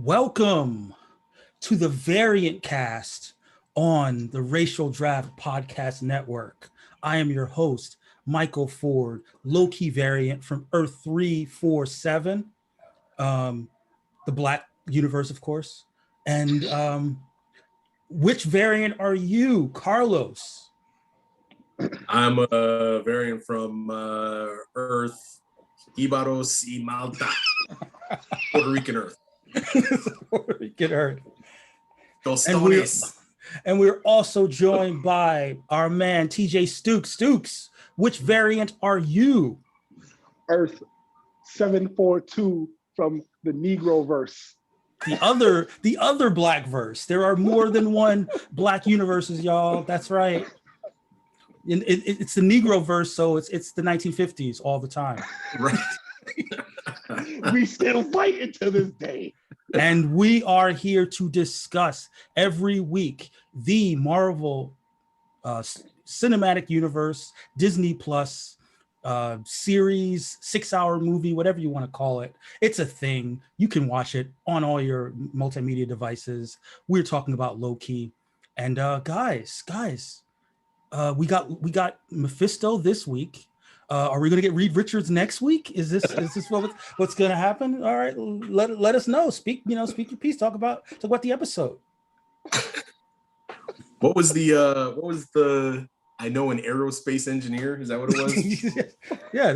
Welcome to the VariantCast on the Racial Draft Podcast Network. I am your host, Michael Ford, Loki Variant from Earth 347, the Black universe, of course. And which variant are you, Carlos? I'm a variant from Earth, Ibaros y Malta, Puerto Rican Earth. Puerto Rican Earth. Tostones. And we're also joined by our man, TJ Stukes. Stukes, which variant are you? Earth 742 from the Negro verse. The other Black verse. There are more than one Black universes, y'all. That's right. It's the Negro verse, so it's the 1950s all the time. Right. We still fighting to this day. And we are here to discuss every week the Marvel Cinematic Universe, Disney Plus series, 6-hour movie, whatever you want to call it. It's a thing. You can watch it on all your multimedia devices. We're talking about Loki. And guys, we got Mephisto this week. Are we going to get Reed Richards next week? Is this what's going to happen? All right, let us know. Speak your piece. Talk about the episode. What was the I know an aerospace engineer? Is that what it was? Yeah,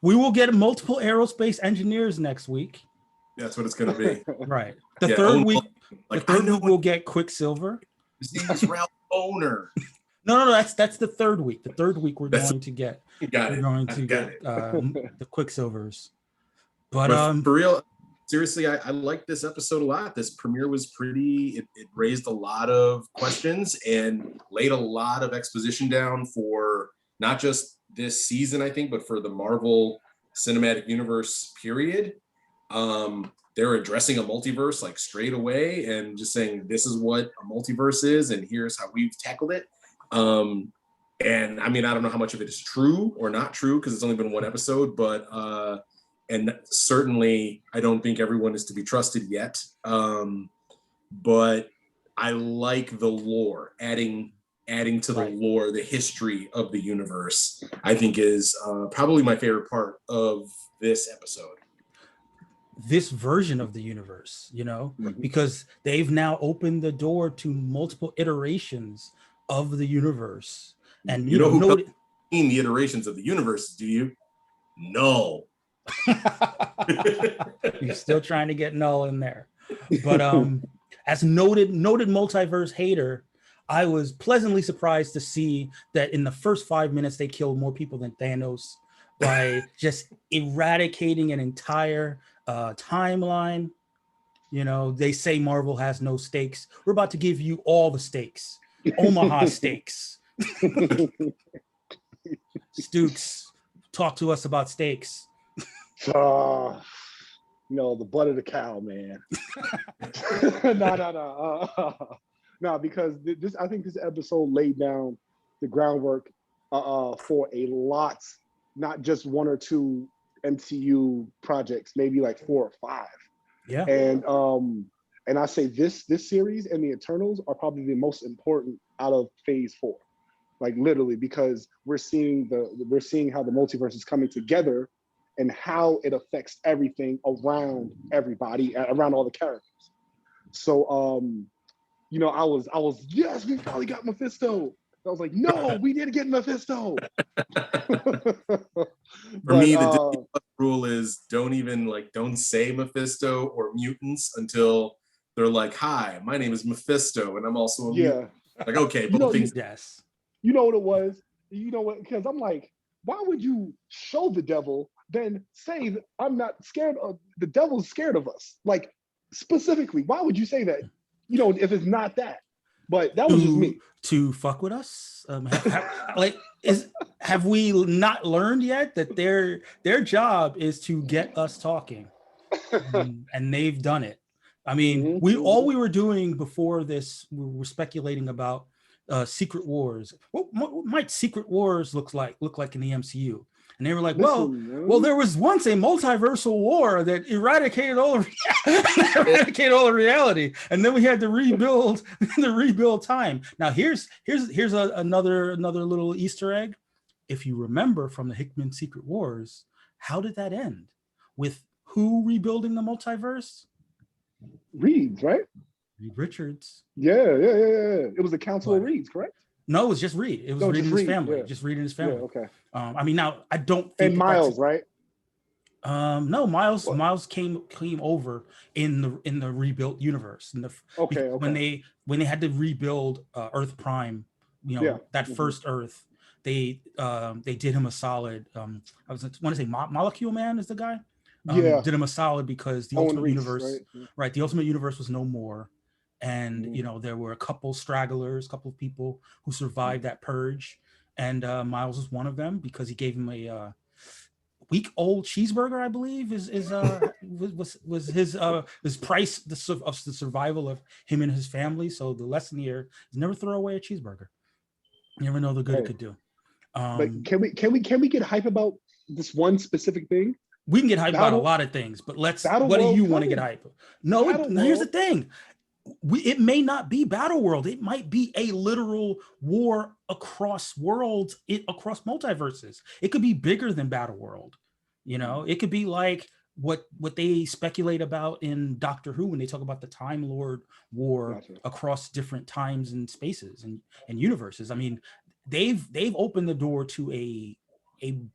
we will get multiple aerospace engineers next week. That's what it's going to be. Right. The third week we'll get Quicksilver. His name is Ralph Boner. No, that's the third week. The third week we're going to get the Quicksilvers. But for real, seriously, I like this episode a lot. This premiere was pretty, it raised a lot of questions and laid a lot of exposition down for not just this season, I think, but for the Marvel Cinematic Universe period. They're addressing a multiverse like straight away and just saying, this is what a multiverse is and here's how we've tackled it. And I mean, I don't know how much of it is true or not true because it's only been one episode, but and certainly I don't think everyone is to be trusted yet. But I like the lore, adding to the lore, the history of the universe, I think is probably my favorite part of this episode. This version of the universe, because they've now opened the door to multiple iterations of the universe. And you know who in the iterations of the universe, do you? No. You're still trying to get Null in there. But as noted multiverse hater, I was pleasantly surprised to see that in the first 5 minutes they killed more people than Thanos by just eradicating an entire timeline. They say Marvel has no stakes. We're about to give you all the stakes. Omaha steaks. Stukes, talk to us about steaks. The blood of the cow, man. No, because I think this episode laid down the groundwork for a lot, not just one or two MCU projects, maybe like 4 or 5. Yeah. And I say this series and the Eternals are probably the most important out of Phase 4, like literally, because we're seeing how the multiverse is coming together and how it affects everything around everybody, around all the characters. So, I was yes, we finally got Mephisto. I was like, no, we didn't get Mephisto. For me, the Disney Plus rule is don't say Mephisto or mutants until they're like, hi, my name is Mephisto, and I'm also a mutant. Like, okay, both things. Yes. You know what it was? You know what? Because I'm like, why would you show the devil, then say that I'm not scared of the devil's scared of us? Like, specifically, why would you say that? If it's not that. But that was just me. To fuck with us? Have we not learned yet that their job is to get us talking? And they've done it. I mean, all we were doing before this, we were speculating about Secret Wars. What might Secret Wars look like in the MCU? And they were like, Listen, well, there was once a multiversal war that eradicated all of reality, and then we had to rebuild time. Now here's another little Easter egg. If you remember from the Hickman Secret Wars, how did that end? With who rebuilding the multiverse? Reeds, right? Reed Richards. Yeah. It was the Council of Reeds, correct? No, it was just Reed. It was Reed and his family. Just Reed and his family. Yeah, okay. I mean, now I don't think and Miles, right? No, Miles came over in the rebuilt universe. When they had to rebuild Earth Prime, that first Earth, they did him a solid. I want to say Molecule Man is the guy. Did him a solid because the Ultimate Universe, right? The Ultimate Universe was no more. And there were a couple stragglers, a couple of people who survived that purge, and Miles was one of them because he gave him a week-old cheeseburger, I believe, was his price of the survival of him and his family. So the lesson here is never throw away a cheeseburger. You never know the good it could do. But can we get hype about this one specific thing? We can get hype about a lot of things, but what do you want to get hype? No, here's the thing. It may not be Battle World. It might be a literal war across worlds, across multiverses. It could be bigger than Battle World. It could be like what they speculate about in Doctor Who when they talk about the Time Lord War across different times and spaces and universes. I mean, they've opened the door to a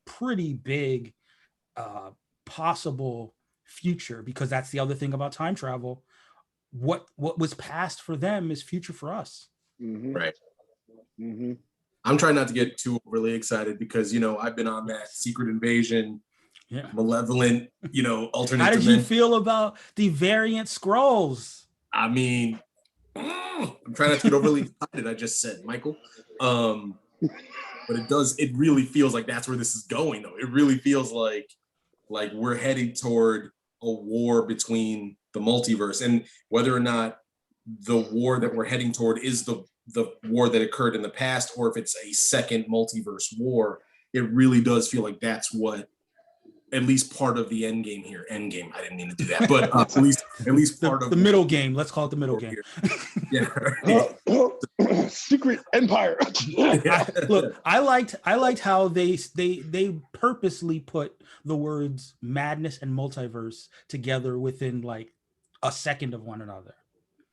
pretty big possible future, because that's the other thing about time travel. What was past for them is future for us. Right. I'm trying not to get too overly excited because I've been on that Secret Invasion, malevolent, alternate. How did you feel about the variant scrolls? I mean, I'm trying not to get overly excited. I just said, Michael, but it really feels like that's where this is going, though. It really feels like we're heading toward a war between the multiverse, and whether or not the war that we're heading toward is the war that occurred in the past, or if it's a second multiverse war, it really does feel like that's what at least part of the end game here. End game. I didn't mean to do that, but at least part of the middle game. Let's call it the middle game. Secret Empire. I liked how they purposely put the words madness and multiverse together within like a second of one another.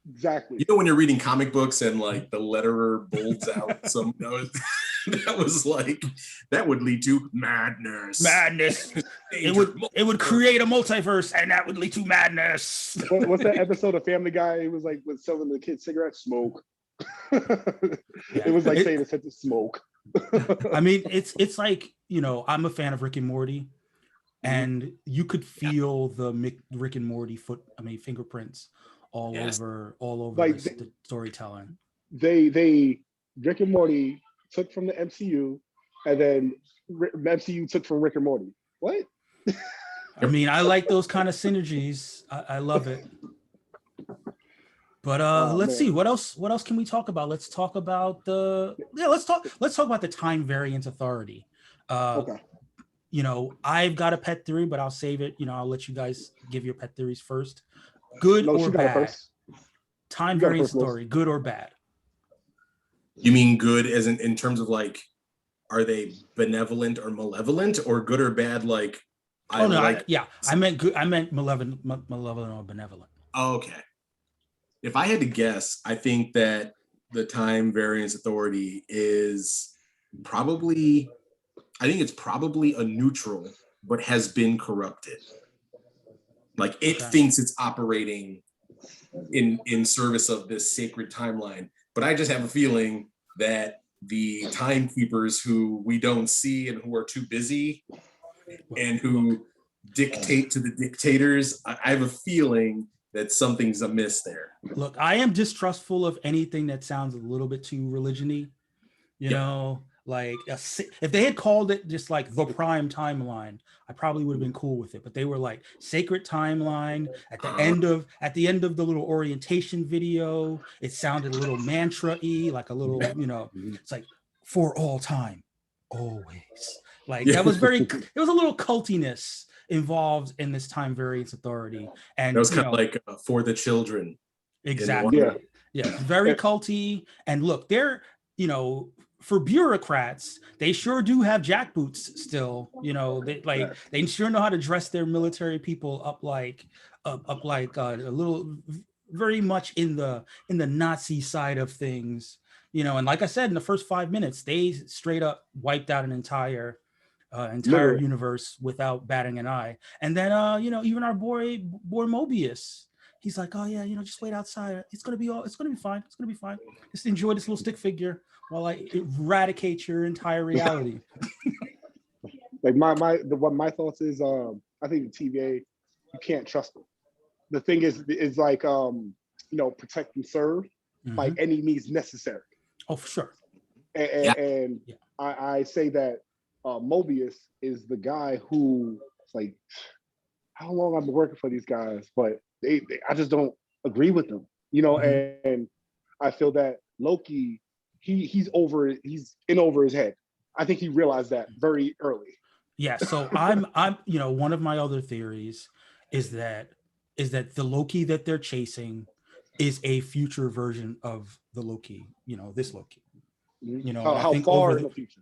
Exactly. When you're reading comic books and like the letterer bolds out some note, that was like, that would lead to madness. It would create a multiverse, and that would lead to madness. What's that episode of Family Guy? It was like with selling the kids cigarettes, smoke. It was like saying it's to smoke. I mean, it's like, I'm a fan of Rick and Morty, and you could feel the Rick and Morty fingerprints all over like the storytelling. They Rick and Morty took from the MCU, and then MCU took from Rick and Morty. What? I mean, I like those kind of synergies. I love it. But let's see, what else can we talk about? Let's talk about let's talk about the Time Variance Authority. Okay. I've got a pet theory, but I'll save it. I'll let you guys give your pet theories first. Good or bad? Time Variance Authority, good or bad? You mean good as in terms of like, are they benevolent or malevolent, or good or bad? Like, I meant good. I meant malevolent or benevolent. Okay. If I had to guess, I think that the Time Variance Authority is probably a neutral, but has been corrupted. Like, it thinks it's operating in service of this sacred timeline. But I just have a feeling that the timekeepers who we don't see and who are too busy and who dictate to the dictators, I have a feeling that something's amiss there. Look, I am distrustful of anything that sounds a little bit too religion-y. Like if they had called it just like the Prime Timeline, I probably would have been cool with it. But they were like Sacred Timeline. At the end of the little orientation video, it sounded a little mantra-y, like a little, it's like for all time, always. Like that was very, there was a little cultiness involved in this time variance authority. And That was kind of like for the children. Exactly. Yeah. Very culty. And look, they're, for bureaucrats, they sure do have jackboots still. They sure know how to dress their military people up like a little, very much in the Nazi side of things. And like I said, in the first 5 minutes, they straight up wiped out an entire Literally. universe without batting an eye. And then even our boy Mobius, he's like, oh yeah, just wait outside, it's gonna be fine, just enjoy this little stick figure while I eradicate your entire reality. Like my thoughts is I think the TVA, you can't trust them. The thing is like protect and serve by any means necessary. Oh, for sure. And I say that Mobius is the guy who, like, how long I've been working for these guys, but I just don't agree with them, and I feel that Loki, he's in over his head. I think he realized that very early. Yeah, so I'm one of my other theories is that the Loki that they're chasing is a future version of the Loki, this Loki. How far in the future?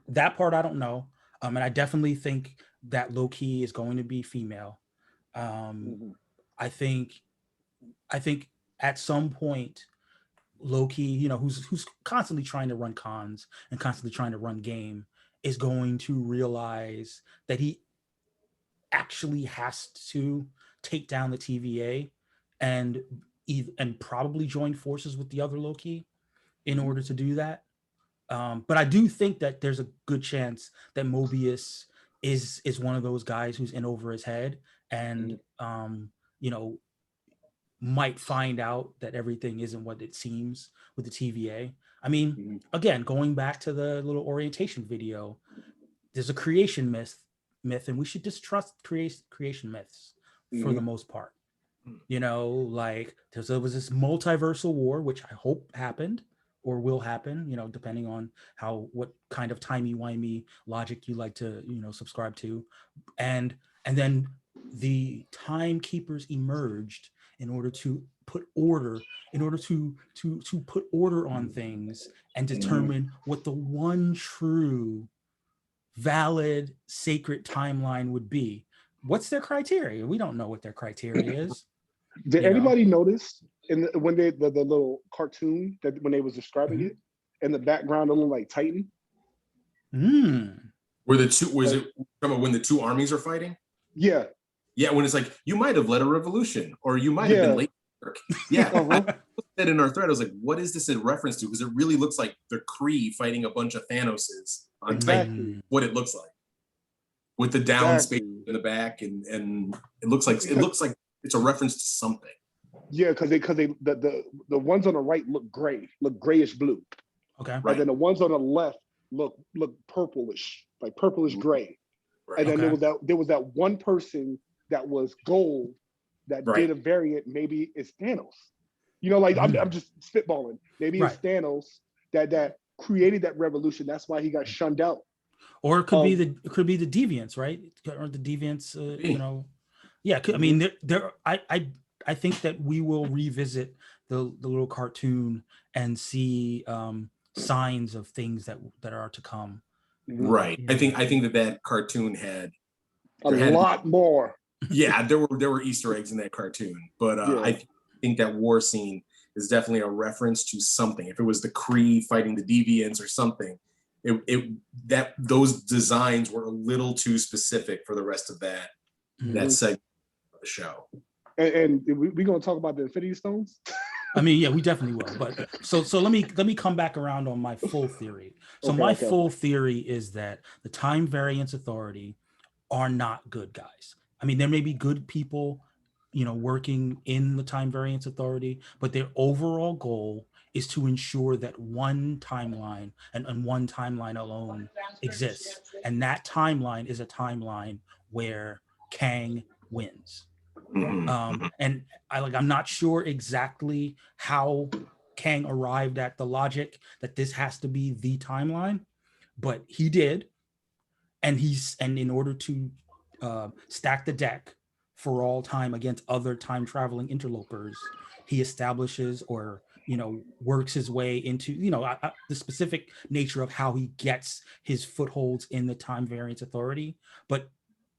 That part I don't know. And I definitely think that Loki is going to be female. I think at some point Loki, who's constantly trying to run cons and constantly trying to run game, is going to realize that he actually has to take down the TVA and probably join forces with the other Loki in order to do that. But I do think that there's a good chance that Mobius is one of those guys who's in over his head and might find out that everything isn't what it seems with the TVA. I mean, again, going back to the little orientation video, there's a creation myth, and we should distrust creation myths for the most part. Like there was this multiversal war, which I hope happened or will happen, depending on what kind of timey-wimey logic you like to, subscribe to. And then the timekeepers emerged in order to put order, put order on things and determine what the one true valid sacred timeline would be. What's their criteria? We don't know what their criteria is. Did anybody notice when the little cartoon that when they was describing it, in the background it looked like Titan? Were the two? Was it when the two armies are fighting? Yeah. Yeah, when it's like you might have led a revolution, or you might have been late. Yeah, I said in our thread, I was like, "What is this in reference to?" Because it really looks like the Kree fighting a bunch of Thanoses on Titan. What it looks like, with the down space in the back, and it looks like it's a reference to something. Yeah, because the ones on the right look grayish blue. Okay. Right. And then the ones on the left look purplish, like purplish gray. Right. And then there was that one person that was gold that did a variant. Maybe it's Thanos. I'm just spitballing. Maybe it's Thanos that created that revolution. That's why he got shunned out. Or it could be the deviants, right? Or the deviants, Yeah, I mean, I think that we will revisit the little cartoon and see signs of things that are to come. Right. I think that cartoon had a lot more. Yeah, there were Easter eggs in that cartoon, but I think that war scene is definitely a reference to something. If it was the Kree fighting the deviants or something, those designs were a little too specific for the rest of that segment of the show. And we gonna talk about the Infinity Stones? I mean, yeah, we definitely will. But so let me come back around on my full theory. So full theory is that the Time Variance Authority are not good guys. I mean, there may be good people, working in the Time Variance Authority, but their overall goal is to ensure that one timeline and one timeline alone exists. And that timeline is a timeline where Kang wins. And I'm not sure exactly how Kang arrived at the logic that this has to be the timeline, but he did. and in order to stack the deck for all time against other time traveling interlopers, he establishes or works his way into the specific nature of how he gets his footholds in the Time Variance Authority, but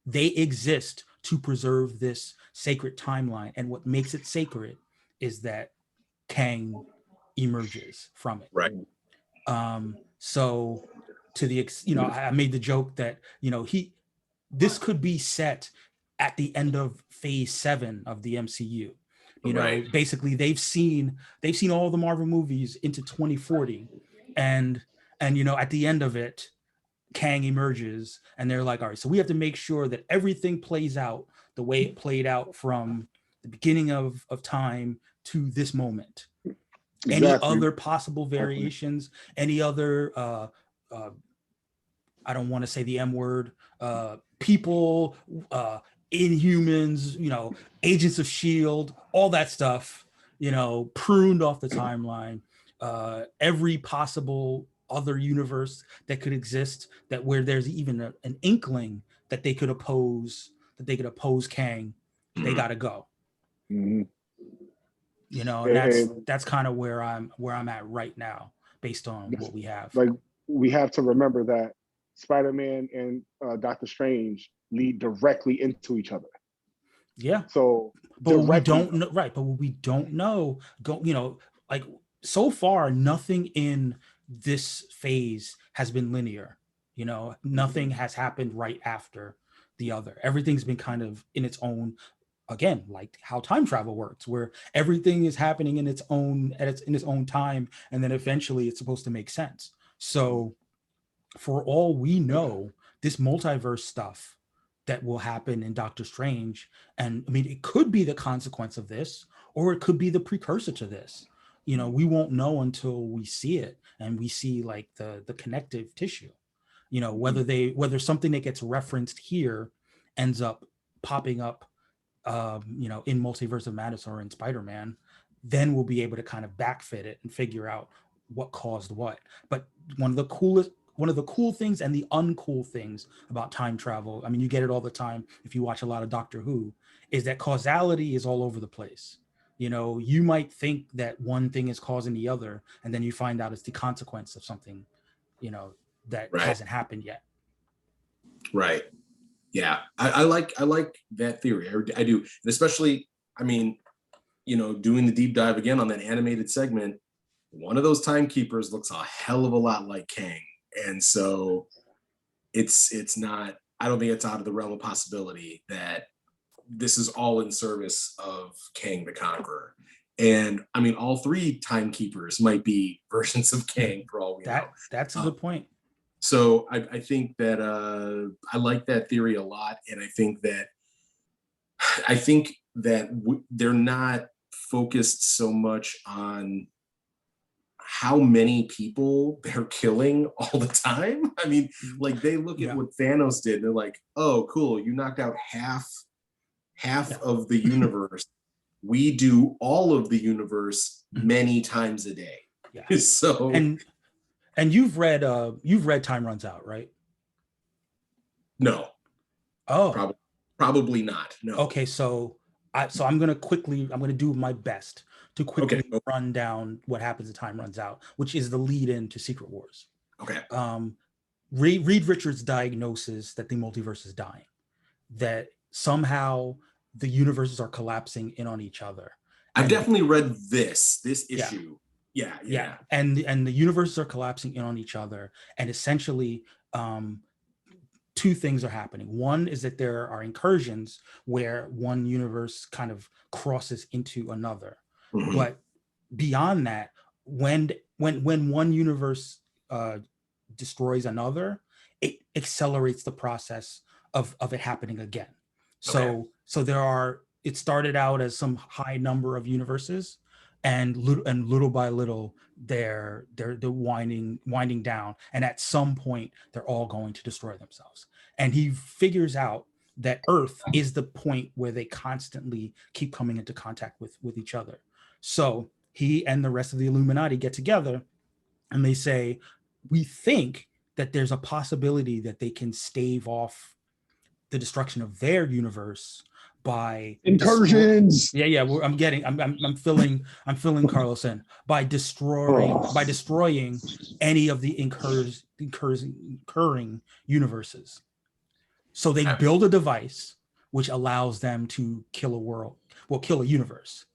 they exist to preserve this sacred timeline. And what makes it sacred is that Kang emerges from it. Right. So to the I made the joke that this could be set at the end of phase 7 of the MCU. Right. Basically they've seen all the Marvel movies into 2040, and at the end of it, Kang emerges, and they're like, all right, so we have to make sure that everything plays out the way it played out from the beginning of time to this moment. Exactly. Any other possible variations, any other I don't want to say the M word, people, Inhumans, Agents of S.H.I.E.L.D., all that stuff, pruned off the timeline. Every possible other universe that could exist, that where there's even an inkling that they could oppose Kang, they got to go. Mm-hmm. And that's kind of where I'm at right now, based on what we have. Like, we have to remember that Spider-Man and Doctor Strange lead directly into each other. Yeah. So, but we don't know, right? But what we don't know, like so far, nothing in this phase has been linear. Nothing has happened right after the other. Everything's been kind of in its own. Again, like how time travel works, where everything is happening in its own time, and then eventually it's supposed to make sense. So, for all we know, this multiverse stuff that will happen in Doctor Strange, and I mean, it could be the consequence of this, or it could be the precursor to this. We won't know until we see it, and we see like the connective tissue. Whether something that gets referenced here ends up popping up in Multiverse of Madness or in Spider-Man, then we'll be able to kind of backfit it and figure out what caused what. But one of the cool things and the uncool things about time travel, I mean, you get it all the time if you watch a lot of Doctor Who, is that causality is all over the place. You might think that one thing is causing the other, and then you find out it's the consequence of something, that hasn't happened yet. Right. Yeah, I like that theory. I do, and especially, I mean, doing the deep dive again on that animated segment, one of those timekeepers looks a hell of a lot like Kang, and so it's not. I don't think it's out of the realm of possibility that this is all in service of Kang the Conqueror. And I mean, all 3 timekeepers might be versions of Kang for all we know. That's a good point. So I think that I like that theory a lot, and I think that they're not focused so much on how many people they're killing all the time. I mean, like they look at what Thanos did, and they're like, "Oh, cool! You knocked out half of the universe. We do all of the universe many times a day." Yeah. So and you've read Time Runs Out, right? No. Oh, probably not. No. Okay, so I'm gonna do my best to quickly run down what happens in Time Runs Out, which is the lead in to Secret Wars. Okay. Reed Richards' diagnosis that the multiverse is dying, that somehow the universes are collapsing in on each other. I've definitely read this issue. Yeah. And the universes are collapsing in on each other, and essentially 2 things are happening. One is that there are incursions where one universe kind of crosses into another. Mm-hmm. But beyond that, when one universe destroys another, it accelerates the process of it happening again. So it started out as some high number of universes, and little by little they're winding down, and at some point they're all going to destroy themselves. And he figures out that Earth is the point where they constantly keep coming into contact with each other. So he and the rest of the Illuminati get together, and they say, we think that there's a possibility that they can stave off the destruction of their universe by incursions. I'm filling Carlos in by destroying any of the incurring universes. So they build a device which allows them to kill a universe,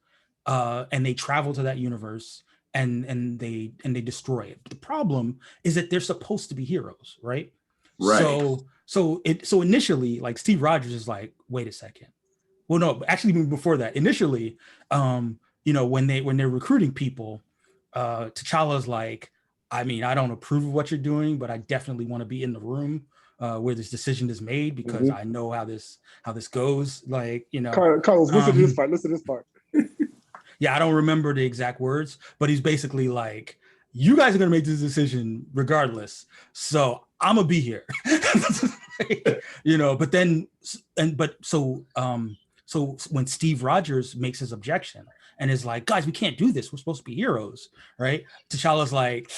and they travel to that universe and they destroy it. But the problem is that they're supposed to be heroes, right? Right. So initially, like, Steve Rogers is like, wait a second. Well, no, actually before that, initially, when they're recruiting people, T'Challa's like, I mean, I don't approve of what you're doing, but I definitely want to be in the room where this decision is made, because I know how this goes. Like, Carlos, listen to this part. Listen to this part. Yeah, I don't remember the exact words, but he's basically like, you guys are gonna make this decision regardless, so I'm gonna be here. So when Steve Rogers makes his objection and is like, guys, we can't do this, we're supposed to be heroes, right? T'Challa's like,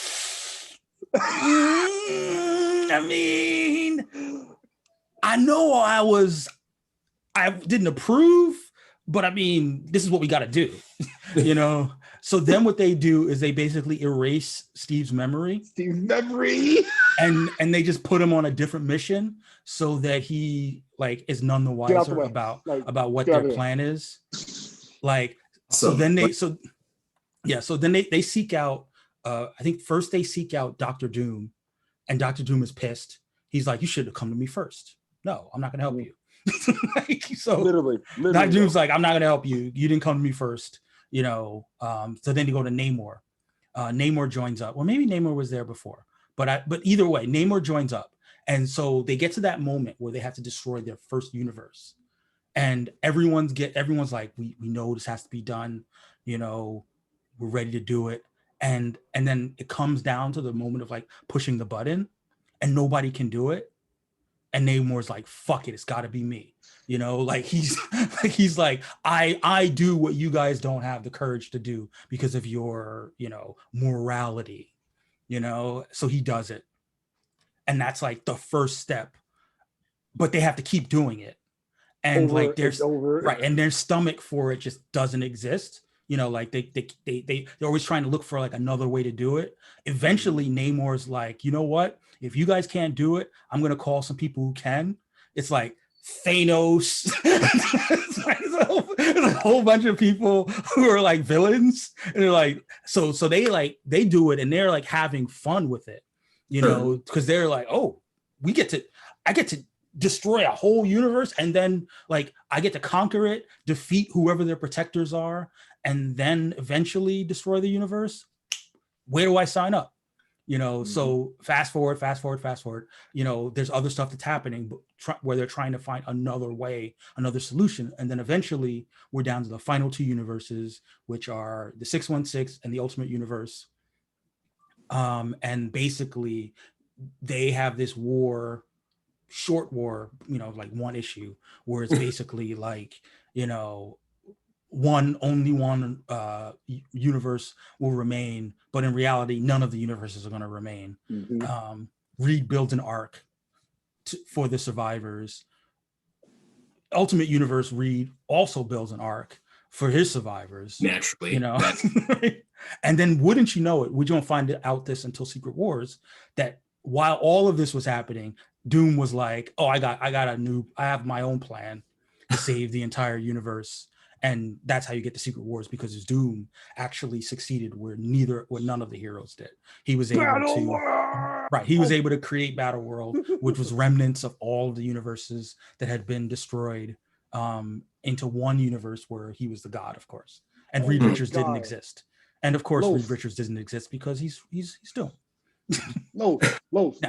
I mean, I know I didn't approve, but I mean, this is what we got to do, So then what they do is they basically erase Steve's memory. And they just put him on a different mission so that he is none the wiser about what their plan is. So then they seek out, I think first they seek out Dr. Doom, and Dr. Doom is pissed. He's like, you should have come to me first. No, I'm not gonna help you. Literally. Dr. Doom's like, I'm not gonna help you. You didn't come to me first. So then you go to Namor. Namor joins up. Well, maybe Namor was there before, but either way, Namor joins up. And so they get to that moment where they have to destroy their first universe. And everyone's like, we know this has to be done. We're ready to do it. And then it comes down to the moment of pushing the button, and nobody can do it. And Namor's like, fuck it, it's gotta be me. He's like, I do what you guys don't have the courage to do because of your, morality, so he does it. And that's the first step, but they have to keep doing it. And and their stomach for it just doesn't exist. They're always trying to look for another way to do it. Eventually Namor's like, you know what? If you guys can't do it, I'm going to call some people who can. It's like Thanos. There's a whole bunch of people who are villains. And they're like, so they do it, and they're having fun with it, because they're like, oh, I get to destroy a whole universe, and then I get to conquer it, defeat whoever their protectors are, and then eventually destroy the universe. Where do I sign up? So fast forward, there's other stuff that's happening where they're trying to find another way, another solution. And then eventually we're down to the final two universes, which are the 616 and the Ultimate Universe. And basically they have this short war, one issue where it's basically only one universe will remain, but in reality, none of the universes are going to remain. Reed builds an arc for the survivors. Ultimate Universe, Reed also builds an arc for his survivors. Naturally. And then wouldn't you know it, we don't find out this until Secret Wars, that while all of this was happening, Doom was like, oh, I have my own plan to save the entire universe. And that's how you get to Secret Wars, because his Doom actually succeeded where none of the heroes did. He was able to create Battle World, which was remnants of all of the universes that had been destroyed, into one universe where he was the god, of course. And Reed Richards didn't exist. And of course, Reed Richards doesn't exist because he's Doom.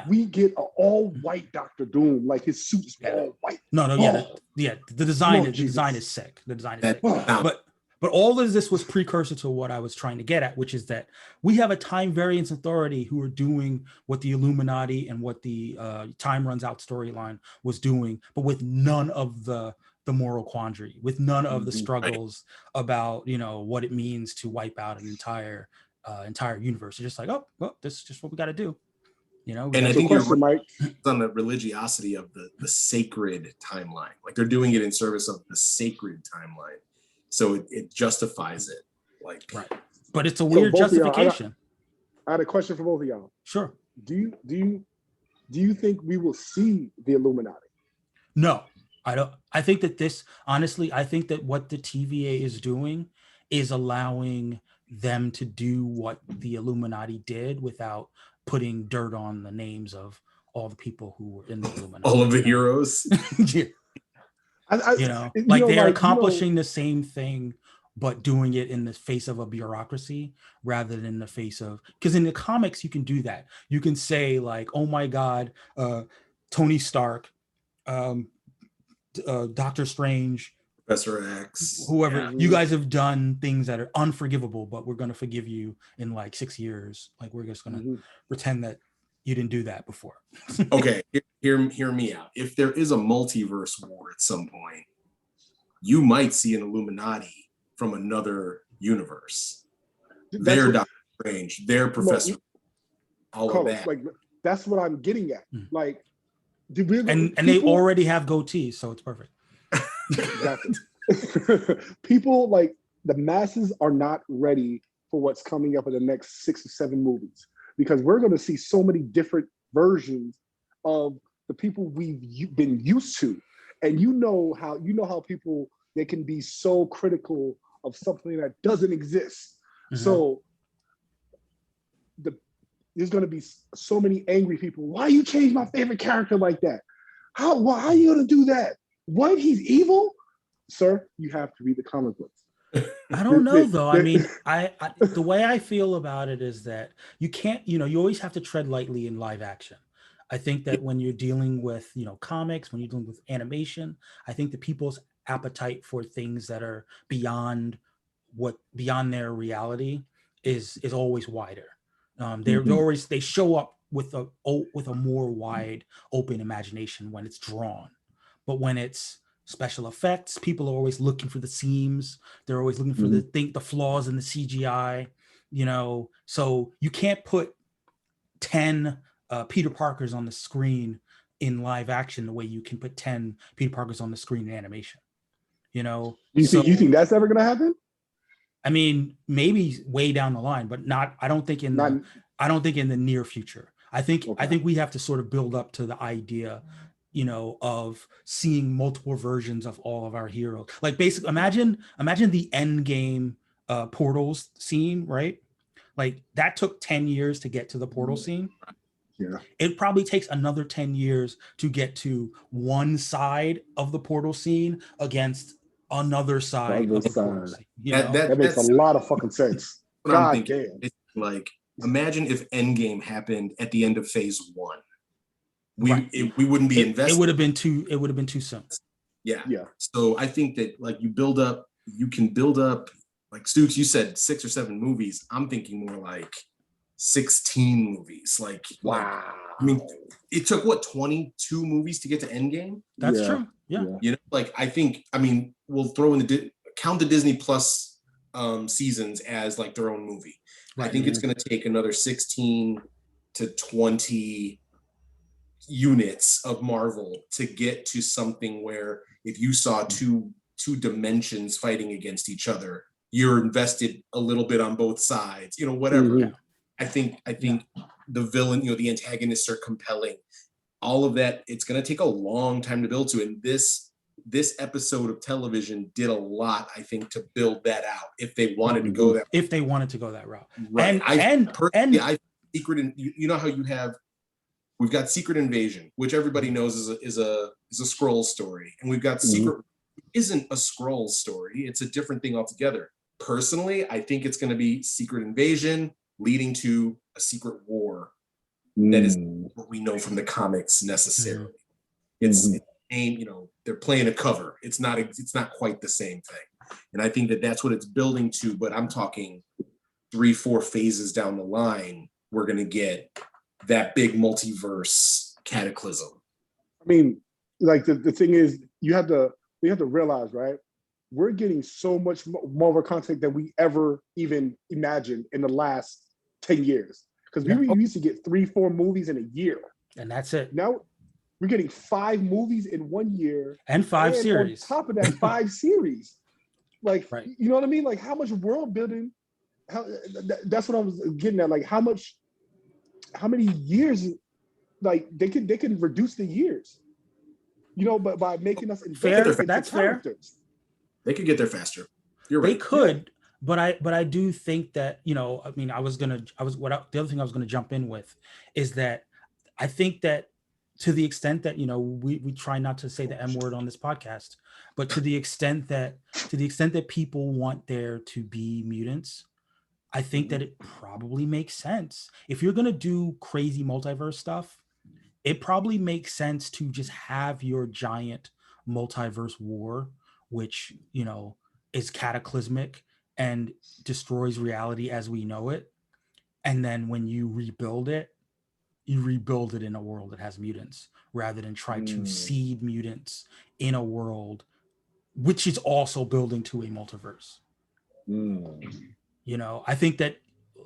We get an all-white Doctor Doom, his suit's all white. The design is sick. But all of this was precursor to what I was trying to get at, which is that we have a time variance authority who are doing what the Illuminati and what the Time Runs Out storyline was doing, but with none of the moral quandary, with none of the struggles about what it means to wipe out an entire universe. It's just this is just what we got to do. You know, And I So think you're question, right Mike. on the religiosity of the sacred timeline. Like they're doing it in service of the sacred timeline. So it justifies it. Like, right. But it's a So weird both of y'all, justification. I had a question for both of y'all. Sure. Do you think we will see the Illuminati? No, I don't. I think that honestly, I think that what the TVA is doing is allowing them to do what the Illuminati did without putting dirt on the names of all the people who were in the Illuminati. all of the heroes. Yeah. You know, like they're accomplishing the same thing, but doing it in the face of a bureaucracy rather than in the face of, because in the comics you can do that. You can say like, oh my God, Tony Stark, Doctor Strange, Professor X, whoever, you guys have done things that are unforgivable, but we're going to forgive you in like 6 years. Like we're just going to pretend that you didn't do that before. Okay, hear me out. If there is a multiverse war at some point, you might see an Illuminati from another universe. Their Doctor Strange, their Professor, all of that. Like that's what I'm getting at. Like, and they already have goatees, so it's perfect. Exactly. People, like the masses are not ready for what's coming up in the next 6 or 7 movies, because we're going to see so many different versions of the people we've been used to. And you know how people, they can be so critical of something that doesn't exist. So there's going to be so many angry people. Why you change my favorite character like that? How are you going to do that? What, he's evil? Sir, you have to read the comic books. I don't know though. I mean, I the way I feel about it is that you can't, you always have to tread lightly in live action. I think that when you're dealing with, comics, when you're dealing with animation, I think that people's appetite for things that are beyond their reality is always wider. They show up with a more wide open imagination when it's drawn, but when it's special effects, people are always looking for the seams. They're always looking for the flaws in the CGI. So you can't put 10 Peter Parkers on the screen in live action the way you can put 10 Peter Parkers on the screen in animation. You think that's ever going to happen? I mean, maybe way down the line, but not. I don't think in the near future. I think we have to sort of build up to the idea, of seeing multiple versions of all of our heroes. Like basically, imagine the end game portals scene, right? Like that took 10 years to get to the portal scene. Yeah. It probably takes another 10 years to get to one side of the portal scene against another side of the portal scene. That makes a lot of fucking sense. What I'm thinking. It's like, imagine if Endgame happened at the end of phase 1. We wouldn't be invested. It would have been too soon. Yeah. So I think that like you can build up, like Stooks, you said 6 or 7 movies. I'm thinking more like 16 movies. Like, wow. I mean, it took 22 movies to get to Endgame? That's true. Yeah. We'll throw in count the Disney Plus seasons as like their own movie. Right. I think it's going to take another 16 to 20 units of Marvel to get to something where if you saw two dimensions fighting against each other, you're invested a little bit on both sides, whatever. Yeah. I think the villain, the antagonists are compelling. All of that, it's going to take a long time to build to. And this episode of television did a lot, I think, to build that out. If they wanted to go that, route, right? I Secret, you know how we've got Secret Invasion, which everybody knows is a Skrull story, and we've got Secret isn't a Skrull story. It's a different thing altogether. Personally, I think it's going to be Secret Invasion leading to a secret war. That is what we know from the comics necessarily. It's they're playing a cover. It's not quite the same thing. And I think that's what it's building to, but I'm talking 3-4 phases down the line, we're going to get that big multiverse cataclysm. I mean, like the thing is, we have to realize, right? We're getting so much Marvel content than we ever even imagined in the last 10 years. Because we used to get 3-4 movies in a year. And that's it. Now we're getting 5 movies in 1 year. And 5 series. On top of that, 5 series. Like, right. You know what I mean? Like, how much world building, that's what I was getting at. Like, how many years, like, they can reduce the years, you know, but by making us fair, that's fair. They could get there faster. You're right. They could, but I do think that, you know, I mean, the other thing I was gonna jump in with is that I think that to the extent that, you know, we try not to say the M word on this podcast, but to the extent that people want there to be mutants, I think that it probably makes sense. If you're gonna do crazy multiverse stuff, it probably makes sense to just have your giant multiverse war, which, you know, is cataclysmic and destroys reality as we know it. And then when you rebuild it in a world that has mutants, rather than try to seed mutants in a world which is also building to a multiverse. You know, I think that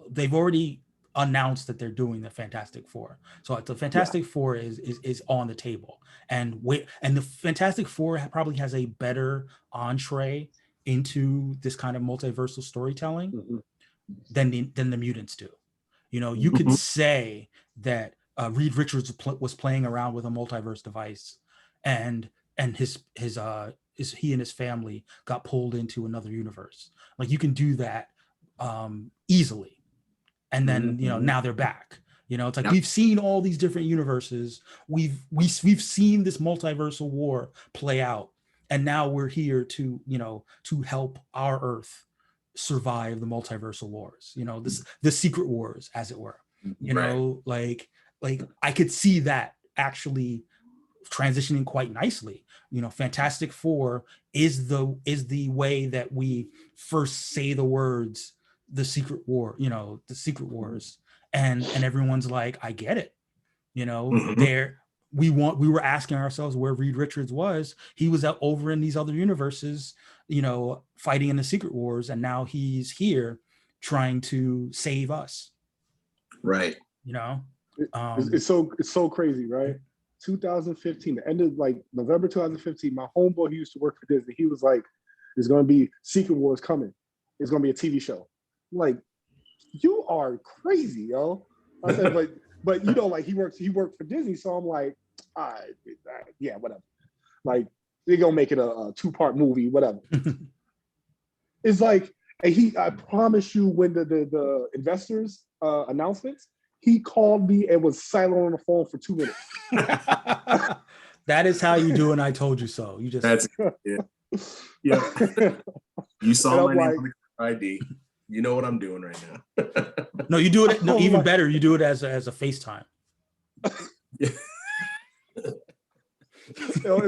they've already announced that they're doing the Fantastic Four. So the Fantastic Four is on the table. And the Fantastic Four probably has a better entree into this kind of multiversal storytelling than the mutants do. You know, you could say that Reed Richards was playing around with a multiverse device, and he and his family got pulled into another universe. Like, you can do that easily, and then you know, now they're back. You know, it's like we've seen all these different universes. We've seen this multiversal war play out, and now we're here to, you know, to help our Earth survive the multiversal wars. You know, the Secret Wars, as it were. You know, like I could see that actually transitioning quite nicely. You know, Fantastic Four is the way that we first say the words the Secret War, you know, the Secret Wars, and everyone's like, I get it. You know, we were asking ourselves where Reed Richards was. He was out over in these other universes, you know, fighting in the Secret Wars, and now he's here trying to save us. Right. You know, it's so crazy, right? 2015, the end of like November 2015, my homeboy who used to work for Disney, he was like, there's going to be Secret Wars coming. It's going to be a TV show. I'm like, you are crazy, yo. I said, but you know, like he worked for Disney, so I'm like, all right, yeah, whatever. Like, they're going to make it a 2-part movie, whatever. It's like, and I promise you, when the investors announcements, he called me and was silent on the phone for 2 minutes. That is how you do, and I told you so. You just yeah. You saw my name on the ID. You know what I'm doing right now. No, you do it. No, even better. You do it as a FaceTime. It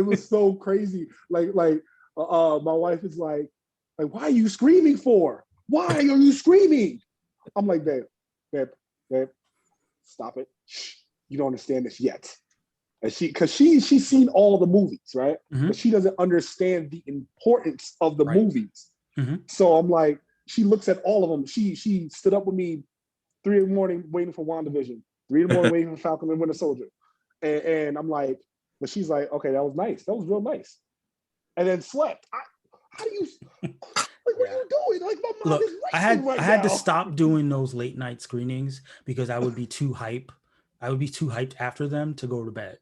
was so crazy. Like my wife is like, why are you screaming for? Why are you screaming? I'm like, babe, stop it. Shh, you don't understand this yet. And she's seen all the movies, right? But she doesn't understand the importance of the movies. So I'm like, she looks at all of them. She stood up with me 3 in the morning waiting for WandaVision, 3 in the morning waiting for Falcon and Winter Soldier. And I'm like, but she's like, okay, that was nice. That was real nice. And then slept. How do you, like, what are you doing? Like, my mom is racing right now. I had to stop doing those late night screenings because I would be too hype. I would be too hyped after them to go to bed.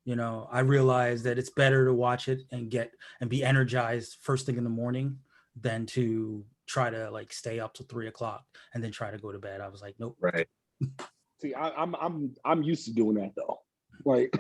You know, I realized that it's better to watch it and be energized first thing in the morning than to try to like stay up till 3 o'clock and then try to go to bed. I was like, nope. Right. See, I'm used to doing that though. Like,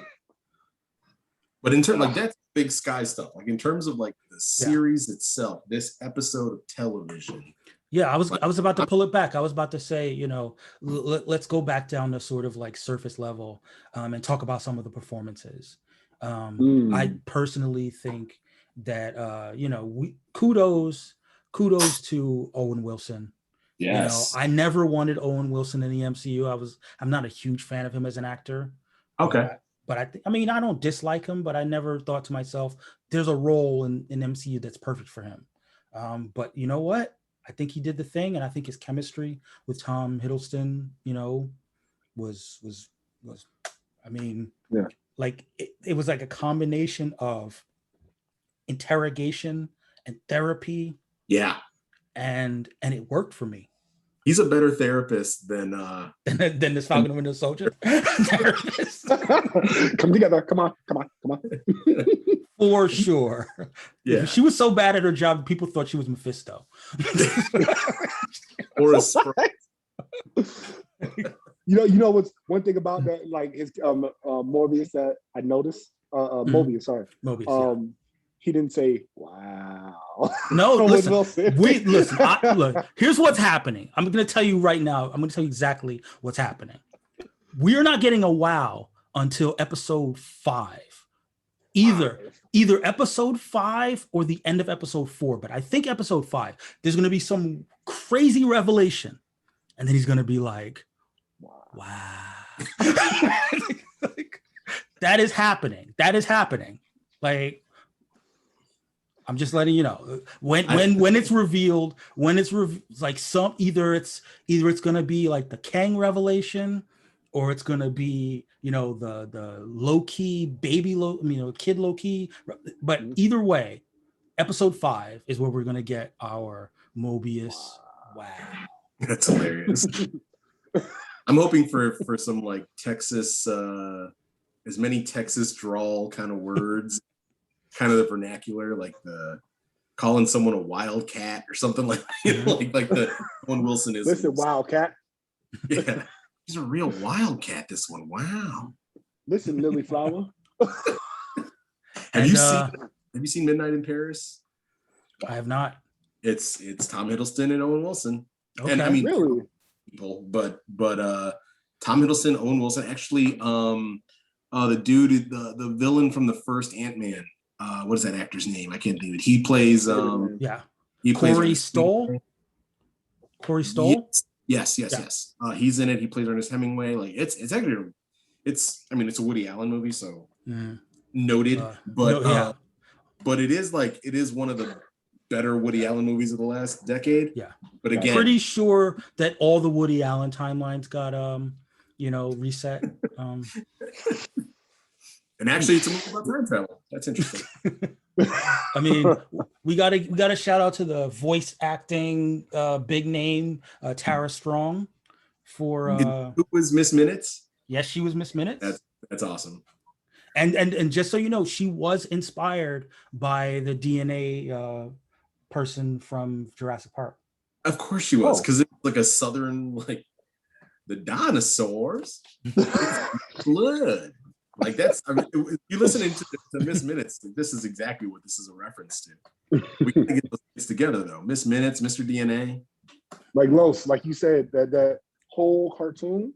but in terms like that's big sky stuff. Like in terms of like the series itself, this episode of television. Yeah, I was about to pull it back. I was about to say, you know, let's go back down to sort of like surface level and talk about some of the performances. I personally think that you know, kudos to Owen Wilson. Yes. You know, I never wanted Owen Wilson in the MCU. I'm not a huge fan of him as an actor. Okay. But I mean, I don't dislike him, but I never thought to myself, there's a role in MCU that's perfect for him. But you know what? I think he did the thing, and I think his chemistry with Tom Hiddleston, you know, was I mean, Yeah. like it was like a combination of interrogation and therapy. Yeah. And it worked for me. He's a better therapist than than this Falcon and Winter Soldier. Therapist. Come together. Come on. For sure. Yeah. She was so bad at her job, people thought she was Mephisto. or a sprite. You know what's one thing about that, like his Morbius that I noticed? Mobius, sorry. Mobius, he didn't say, wow. No, listen. Look, here's what's happening. I'm going to tell you right now. I'm going to tell you exactly what's happening. We're not getting a wow until episode 5. Either episode 5 or the end of episode 4. But I think episode 5, there's going to be some crazy revelation. And then he's going to be like, wow. Like, that is happening. Like, I'm just letting you know when it's revealed, like either it's gonna be like the Kang revelation, or it's gonna be the Loki baby kid Loki. But either way, episode 5 is where we're gonna get our Mobius. Wow. That's hilarious. I'm hoping for some like Texas, as many Texas drawl kind of words. Kind of the vernacular, like the calling someone a wildcat or something like the Owen Wilson is. Listen, wildcat. Yeah, he's a real wildcat. This one, wow. Listen, Lily Flower. Have you seen Midnight in Paris? I have not. It's Tom Hiddleston and Owen Wilson. Okay. And I mean, really? People, but Tom Hiddleston, Owen Wilson, actually, the dude, the villain from the first Ant-Man. What is that actor's name? I can't think of it. He plays Corey Stoll. Corey Stoll? Yes. He's in it. He plays Ernest Hemingway. Like it's actually it's a Woody Allen movie, so noted. But it is one of the better Woody Allen movies of the last decade. Yeah. But again, I'm pretty sure that all the Woody Allen timelines got reset. And actually, it's a movie about time travel. That's interesting. I mean, we gotta shout out to the voice acting big name Tara Strong for who was Miss Minutes? Yes, she was Miss Minutes. That's awesome. And just so you know, she was inspired by the DNA person from Jurassic Park. Of course she was, because it's like a southern, like the dinosaurs, blood. Like that's, I mean, if you're listening to Miss Minutes, this is exactly what this is a reference to. We can get those things together though. Miss Minutes, Mr. DNA. Like Los, like you said, that whole cartoon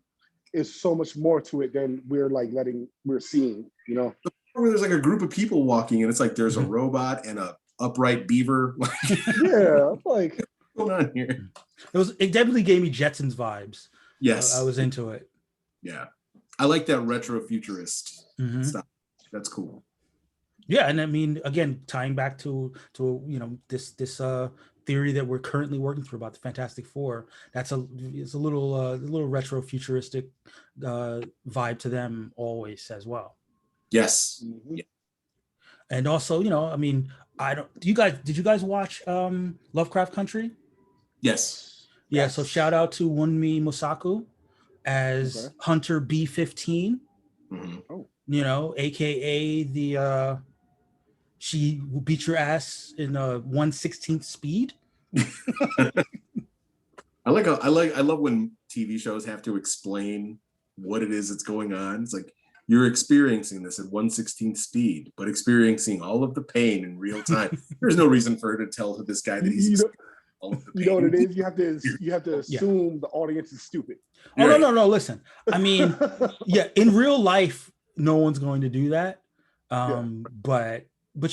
is so much more to it than we're seeing, There's like a group of people walking and it's like there's a robot and a upright beaver. Yeah, like what's going on here? It definitely gave me Jetsons vibes. Yes. I was into it. Yeah. I like that retro futurist stuff. That's cool. Yeah, and I mean, again, tying back to this theory that we're currently working through about the Fantastic Four. It's a little retro futuristic vibe to them always as well. Yes. Mm-hmm. Yeah. And also, I mean, did you guys watch Lovecraft Country? Yes. Yeah. Yes. So shout out to Wunmi Mosaku as Hunter B-15, aka the she will beat your ass in 1/16th speed. I love when TV shows have to explain what it is that's going on. It's like you're experiencing this at 1/16th speed, but experiencing all of the pain in real time. There's no reason for her to tell this guy that he's all of the pain. You know what it is? You have to assume the audience is stupid. Oh, no. Listen, I mean, in real life, no one's going to do that. But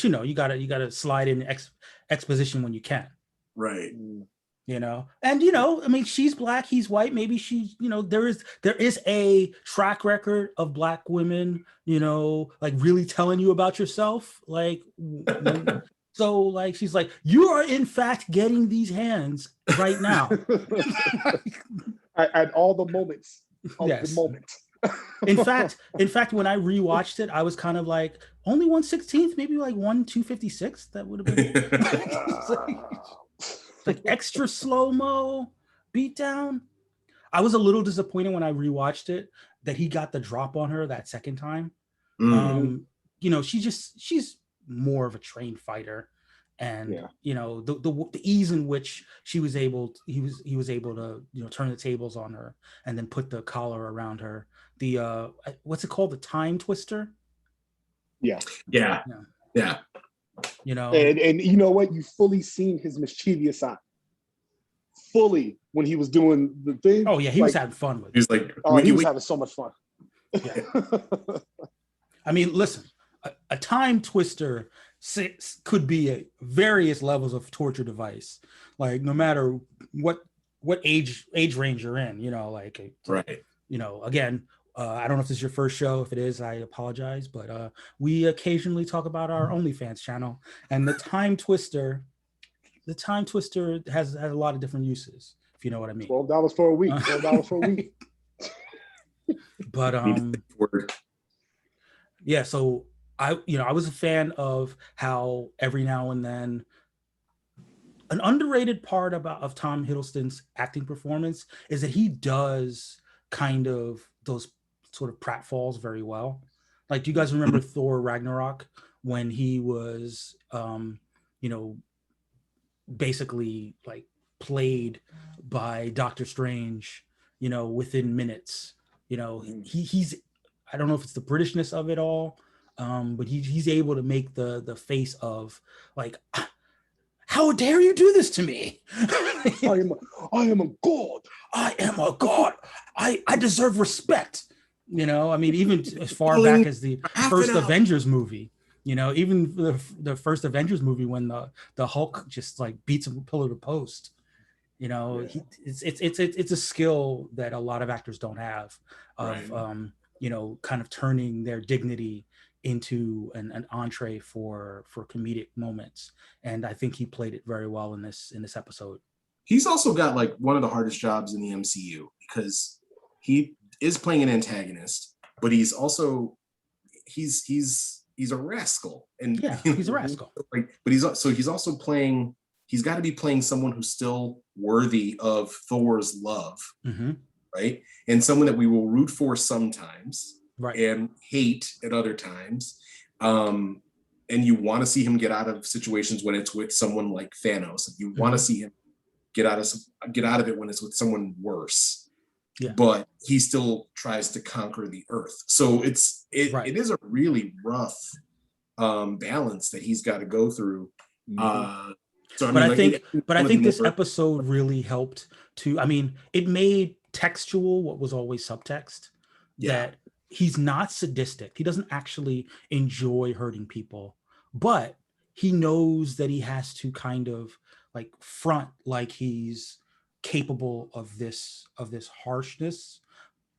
you gotta slide in exposition when you can. Right. And I mean, she's black, he's white. Maybe she's, there is a track record of black women, like really telling you about yourself. Like, so like, she's like, you are in fact getting these hands right now. At all the moments of Yes. the moment. In fact, when I rewatched it, I was kind of like, only 1/16th, maybe like 1/256. That would have been like extra slow-mo beatdown. I was a little disappointed when I rewatched it that he got the drop on her that second time. You know, she's more of a trained fighter, and you know the ease in which he was able to, you know, turn the tables on her and then put the collar around her. The what's it called, the time twister? Yeah. You know, and you know what, you fully seen his mischievous side fully when he was doing the thing. Oh yeah, he was having fun with it. He was like, he was having so much fun. Yeah. I mean, listen, a time twister could be a various levels of torture device, like no matter what age range you're in, you know, like right. You know, again, I don't know if this is your first show. If it is, I apologize, but we occasionally talk about our OnlyFans channel, and the time twister has a lot of different uses, if you know what I mean. $12 for a week. $12 for a week. But yeah, so I was a fan of how every now and then an underrated part of Tom Hiddleston's acting performance is that he does kind of those sort of pratfalls very well. Like, do you guys remember Thor Ragnarok when he was you know, basically like played by Doctor Strange, you know, within minutes? You know, he's, I don't know if it's the Britishness of it all, but he's able to make the face of like, how dare you do this to me? I am a god. I am a god. I deserve respect. You know, I mean, even as far back as the first Avengers movie, you know, even the first Avengers movie when the Hulk just like beats him pillar to post. You know, it's a skill that a lot of actors don't have of you know, kind of turning their dignity into an entree for comedic moments, and I think he played it very well in this episode. He's also got like one of the hardest jobs in the MCU because he is playing an antagonist, but he's also he's a rascal, and yeah, he's a rascal. Like, but he's also playing. He's got to be playing someone who's still worthy of Thor's love, right? And someone that we will root for sometimes, right, and hate at other times. And you want to see him get out of situations when it's with someone like Thanos. You want to see him get out of it when it's with someone worse. Yeah. But he still tries to conquer the earth. So it is a really rough balance that he's got to go through. So I think this episode really helped to, I mean, it made textual what was always subtext, that he's not sadistic. He doesn't actually enjoy hurting people, but he knows that he has to kind of like front like he's capable of this harshness.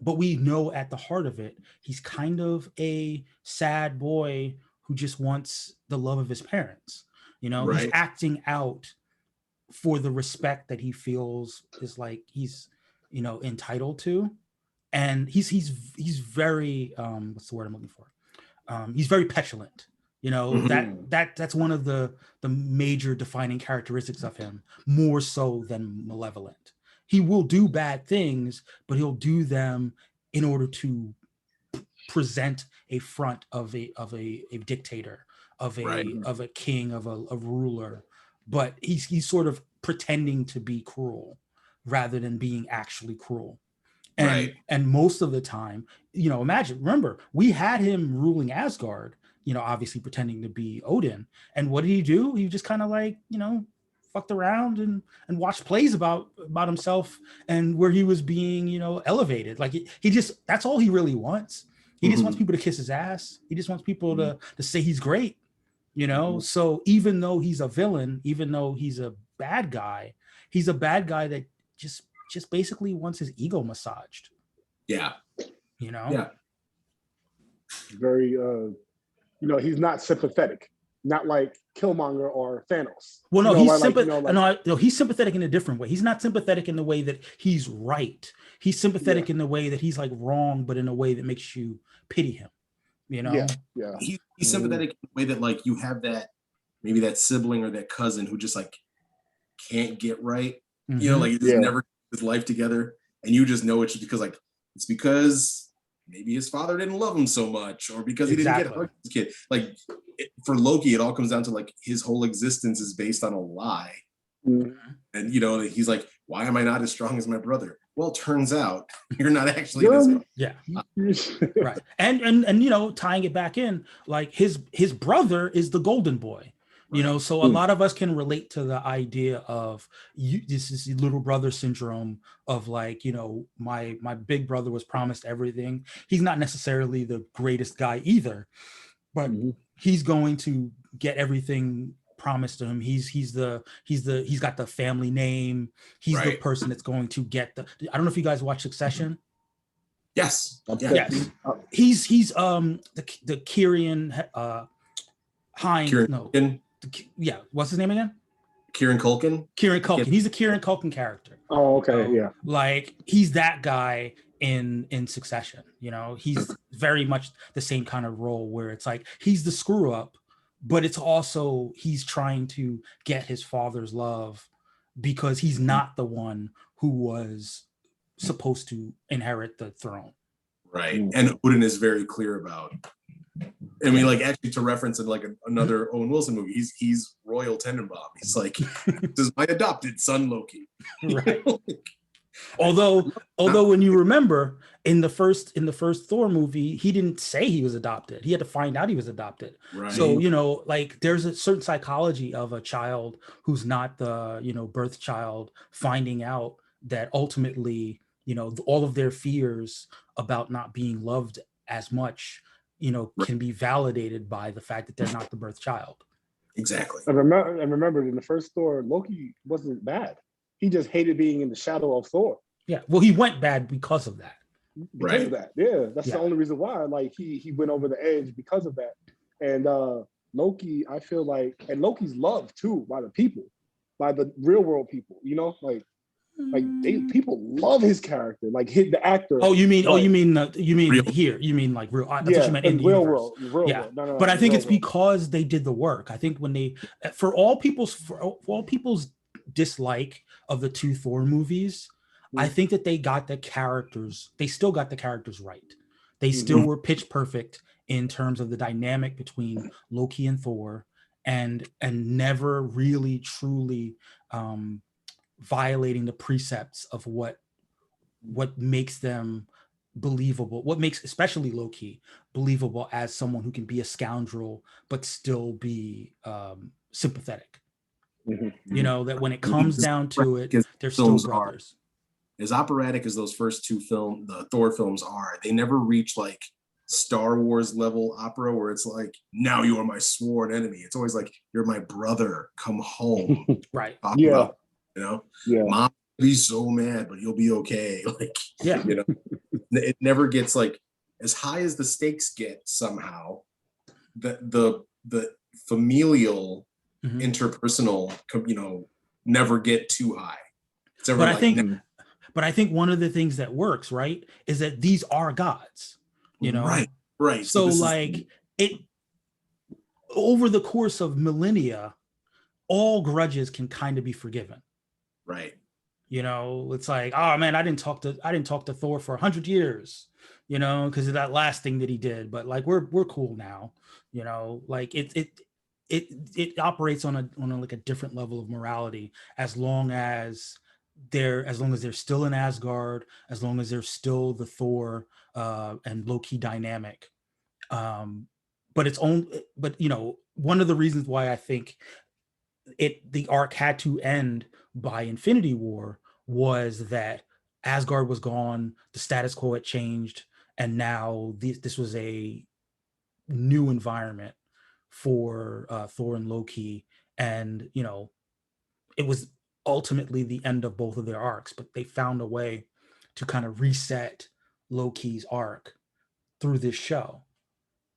But we know at the heart of it, he's kind of a sad boy who just wants the love of his parents. You know, he's acting out for the respect that he feels is like he's, you know, entitled to. And he's very what's the word I'm looking for? He's very petulant. You know, that's one of the major defining characteristics of him, more so than malevolent. He will do bad things, but he'll do them in order to present a front of a dictator, of a king, of a ruler. But he's sort of pretending to be cruel rather than being actually cruel. And most of the time, you know, remember, we had him ruling Asgard, you know, obviously pretending to be Odin. And what did he do? He just kind of like, you know, fucked around and watched plays about himself and where he was being, you know, elevated. Like he just, that's all he really wants. He just wants people to kiss his ass. He just wants people to say he's great, you know? So even though he's a villain, even though he's a bad guy that just basically wants his ego massaged. Yeah. You know? Yeah. Very, you know, he's not sympathetic. not like Killmonger or Thanos. Well, no, you know, he's like, no, he's sympathetic in a different way. He's not sympathetic in the way that he's right. He's sympathetic in the way that he's like wrong, but in a way that makes you pity him. You know? Yeah. He's sympathetic in the way that like you have that maybe that sibling or that cousin who just like can't get right. You know, like he just never gets his life together, and you just know it's because like it's because maybe his father didn't love him so much, or because he didn't get hugged as a kid. Like for Loki, it all comes down to like his whole existence is based on a lie. And you know, he's like, why am I not as strong as my brother? Well, turns out you're not actually this strong. Yeah. Right. And you know, tying it back in, like his brother is the golden boy. You know, so a lot of us can relate to the idea of this is little brother syndrome of like, you know, my big brother was promised everything. He's not necessarily the greatest guy either, but he's going to get everything promised to him. He's got the family name. He's the person that's going to get the. I don't know if you guys watch Succession. Yes. Yes. He's the Kieran Hines. Kieran, what's his name again? Kieran Culkin. He's the Kieran Culkin character. Oh, okay, Like he's that guy in Succession. You know, he's very much the same kind of role where it's like he's the screw up, but it's also he's trying to get his father's love because he's not the one who was supposed to inherit the throne. Right, and Odin is very clear about. I mean, like actually to reference in like another Owen Wilson movie, he's Royal Tenenbaum. He's like, this is my adopted son, Loki. Right. Although when you remember in the first Thor movie, he didn't say he was adopted. He had to find out he was adopted. Right. So, you know, like there's a certain psychology of a child who's not the, you know, birth child finding out that ultimately, you know, all of their fears about not being loved as much, you know, can be validated by the fact that they're not the birth child. Exactly. I remember in the first Thor, Loki wasn't bad. He just hated being in the shadow of Thor. Yeah. Well, he went bad because of that. Because of that. Yeah. That's the only reason why. Like he went over the edge because of that. And Loki, I feel like, and Loki's loved too by the people, by the real world people, you know, like people love his character, like the actor. Oh, you mean? Like, you mean real. here? You mean like real? That's what you meant in the real universe. world. Yeah, no, but I think it's world. because they did the work. I think when they, for all people's dislike of the two Thor movies, I think that they got the characters. They still got the characters right. They still were pitch perfect in terms of the dynamic between Loki and Thor, and never really truly violating the precepts of what makes them believable, what makes especially Loki believable as someone who can be a scoundrel but still be sympathetic. You know, that when it comes down to it, they're still brothers. As operatic as those first two the Thor films are, they never reach like Star Wars level opera where it's like, now you are my sworn enemy. It's always like, you're my brother, come home. Right. You know, Mom will be so mad, but you'll be okay. Like, you know, it never gets like as high as the stakes get somehow. The familial interpersonal, you know, never get too high. But I think one of the things that works, right, is that these are gods, you know? Right. So like it over the course of millennia, all grudges can kind of be forgiven. Right. You know, it's like, oh man, I didn't talk to Thor for 100 years, you know, because of that last thing that he did. But like we're cool now, you know, like it operates on a like a different level of morality as long as they're still in Asgard, as long as there's still the Thor and Loki dynamic. But you know, one of the reasons why I think the arc had to end by Infinity War was that Asgard was gone, the status quo had changed, and now this was a new environment for Thor and Loki, and you know, it was ultimately the end of both of their arcs, but they found a way to kind of reset Loki's arc through this show.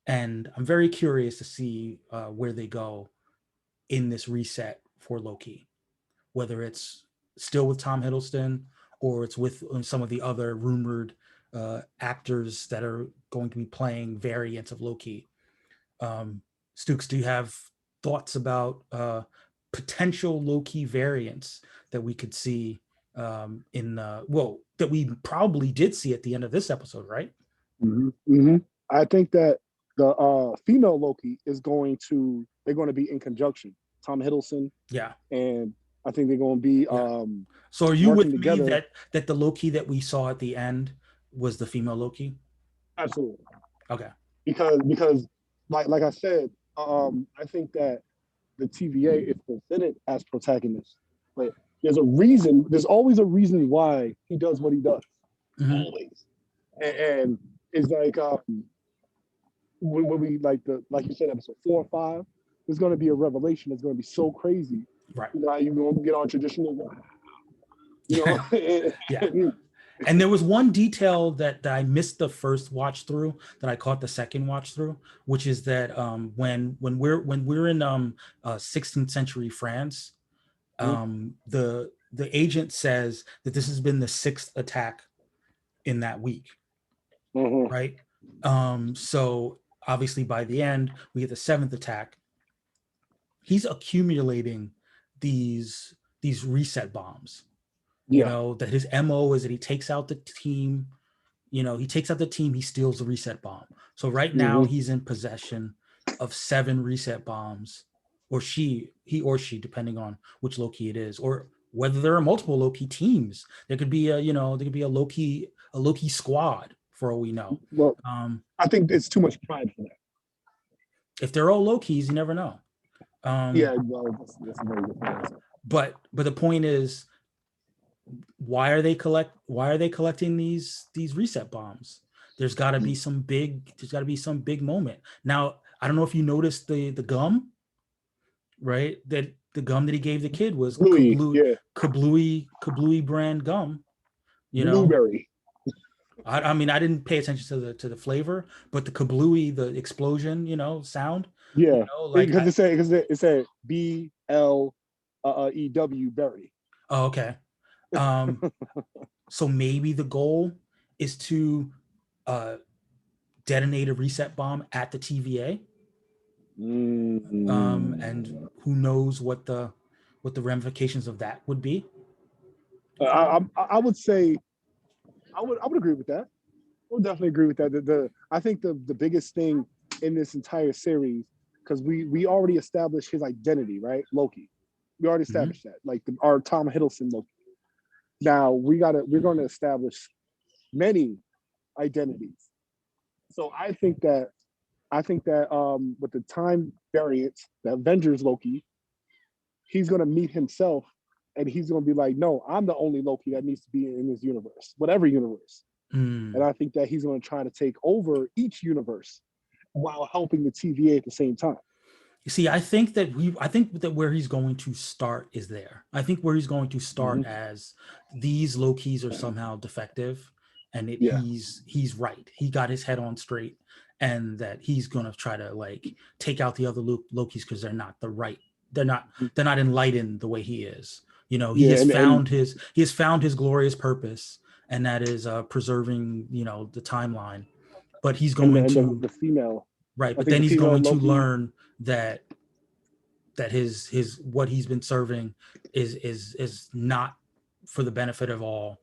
And I'm very curious to see where they go in this reset for Loki, whether it's still with Tom Hiddleston or it's with some of the other rumored actors that are going to be playing variants of Loki. Stooks, do you have thoughts about potential Loki variants that we could see that we probably did see at the end of this episode, right? I think that the female Loki they're going to be in conjunction. Tom Hiddleston. Yeah. And I think they're going to be so are you with together. me that the Loki that we saw at the end was the female Loki? Absolutely. Okay. Because like I said, I think that the TVA is presented as protagonist, but there's always a reason why he does what he does. Always. And it's like when we like you said, episode 4 or 5, there's going to be a revelation that's going to be so crazy. Right. Now you're going to get on traditional. Yeah. And there was one detail that I missed the first watch through that I caught the second watch through, which is that when we're in 16th century France, the agent says that this has been the 6th attack in that week, right? So obviously by the end we get the 7th attack. He's accumulating these reset bombs. You know, that his MO is that he takes out the team, he steals the reset bomb. So right now he's in possession of 7 reset bombs, or he or she, depending on which Loki it is, or whether there are multiple Loki teams. There could be a Loki squad for all we know. Well, I think it's too much pride for that. If they're all Lokis, you never know. That's a very good point. But the point is, why are they collecting these reset bombs? There's got to be some big moment. Now, I don't know if you noticed the gum, right? That the gum that he gave the kid was Kablooey brand gum. Blueberry. I mean, I didn't pay attention to the flavor, but the Kablooey, the explosion, sound. Yeah, because it said BLEW berry. Oh, okay. So maybe the goal is to detonate a reset bomb at the TVA. And who knows what the ramifications of that would be. I would say I would agree with that. I would definitely agree with that. I think the biggest thing in this entire series, because we already established his identity, right? Loki. We already established that, like our Tom Hiddleston Loki. Now we're going to establish many identities. So I think that with the time variant, the Avengers Loki, he's going to meet himself, and he's going to be like, no, I'm the only Loki that needs to be in this universe, whatever universe. And I think that he's going to try to take over each universe while helping the TVA at the same time. You see, I think that where he's going to start is there. I think where he's going to start as these Lokis are somehow defective, and he's right. He got his head on straight, and that he's going to try to like take out the other Lokis because they're not they're not enlightened the way he is. He has found his glorious purpose, and that is preserving the timeline. But he's going to the female, right. But then he's going to learn that his what he's been serving is not for the benefit of all,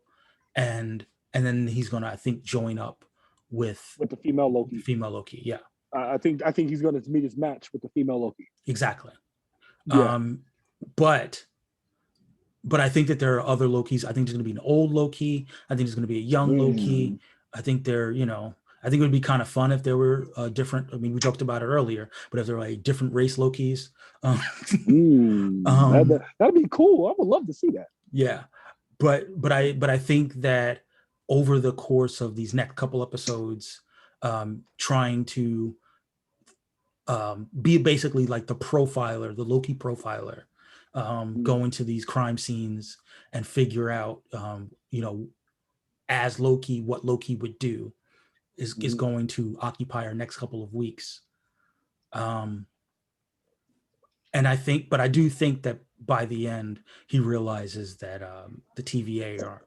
and then he's going to, I think, join up with the female Loki. Yeah. I think he's going to meet his match with the female Loki. Exactly. Yeah. But I think that there are other Lokis. I think there's going to be an old Loki. I think there's going to be a young Loki. I think I think it would be kind of fun if there were different. I mean, we joked about it earlier, but if there were like different race Lokis, that'd be cool. I would love to see that. Yeah, but I think that over the course of these next couple episodes, trying to be basically like the Loki profiler, go into these crime scenes and figure out, as Loki, what Loki would do. is going to occupy our next couple of weeks. And I do think that by the end, he realizes that the TVA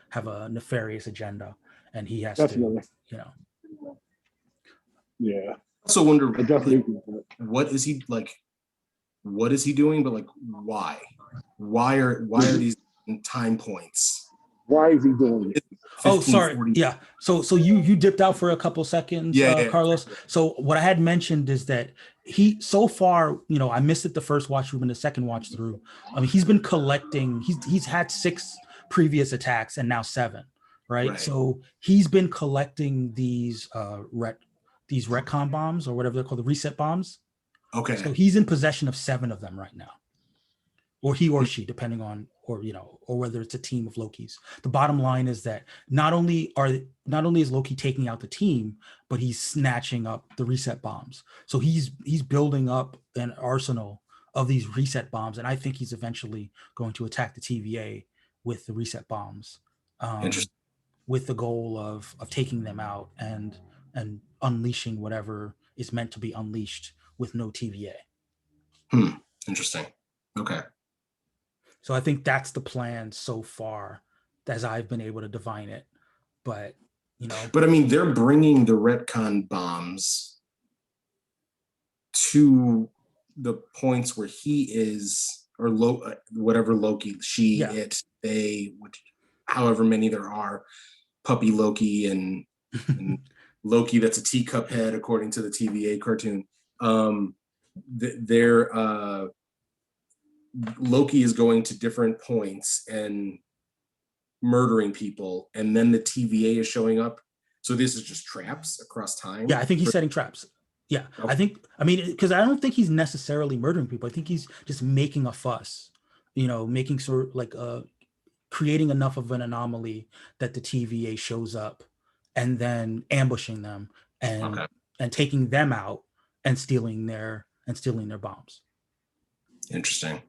have a nefarious agenda, and he has Definitely. to, you know. Yeah. I also wonder, I definitely like, agree with that. what is he like? What is he doing? But like, why? Why are these time points? Why is he doing it? 15, sorry. 40. Yeah. So you dipped out for a couple seconds, Yeah. Carlos. So what I had mentioned is that he, so far, you know, I missed it the first watch through and the second watch through. I mean, he's been collecting. He's had 6 previous attacks and now 7. Right. So he's been collecting these retcon bombs, or whatever they're called, the reset bombs. Okay. So he's in possession of 7 of them right now, or he or she, depending on, or whether it's a team of Lokis. The bottom line is that not only is Loki taking out the team, but he's snatching up the reset bombs. So he's building up an arsenal of these reset bombs, and I think he's eventually going to attack the TVA with the reset bombs, with the goal of taking them out and unleashing whatever is meant to be unleashed with no TVA. Interesting. Okay. So I think that's the plan so far, as I've been able to divine it. But, you know. But I mean, they're bringing the retcon bombs to the points where he is, or whatever Loki, she, it, they, however many there are, puppy Loki and Loki that's a teacup head, according to the TVA cartoon. Loki is going to different points and murdering people, and then the TVA is showing up. So this is just traps across time? Yeah, I think he's setting traps. Yeah, okay. Because I don't think he's necessarily murdering people. I think he's just making a fuss, making sort of like creating enough of an anomaly that the TVA shows up, and then ambushing them and taking them out and stealing their bombs. Interesting.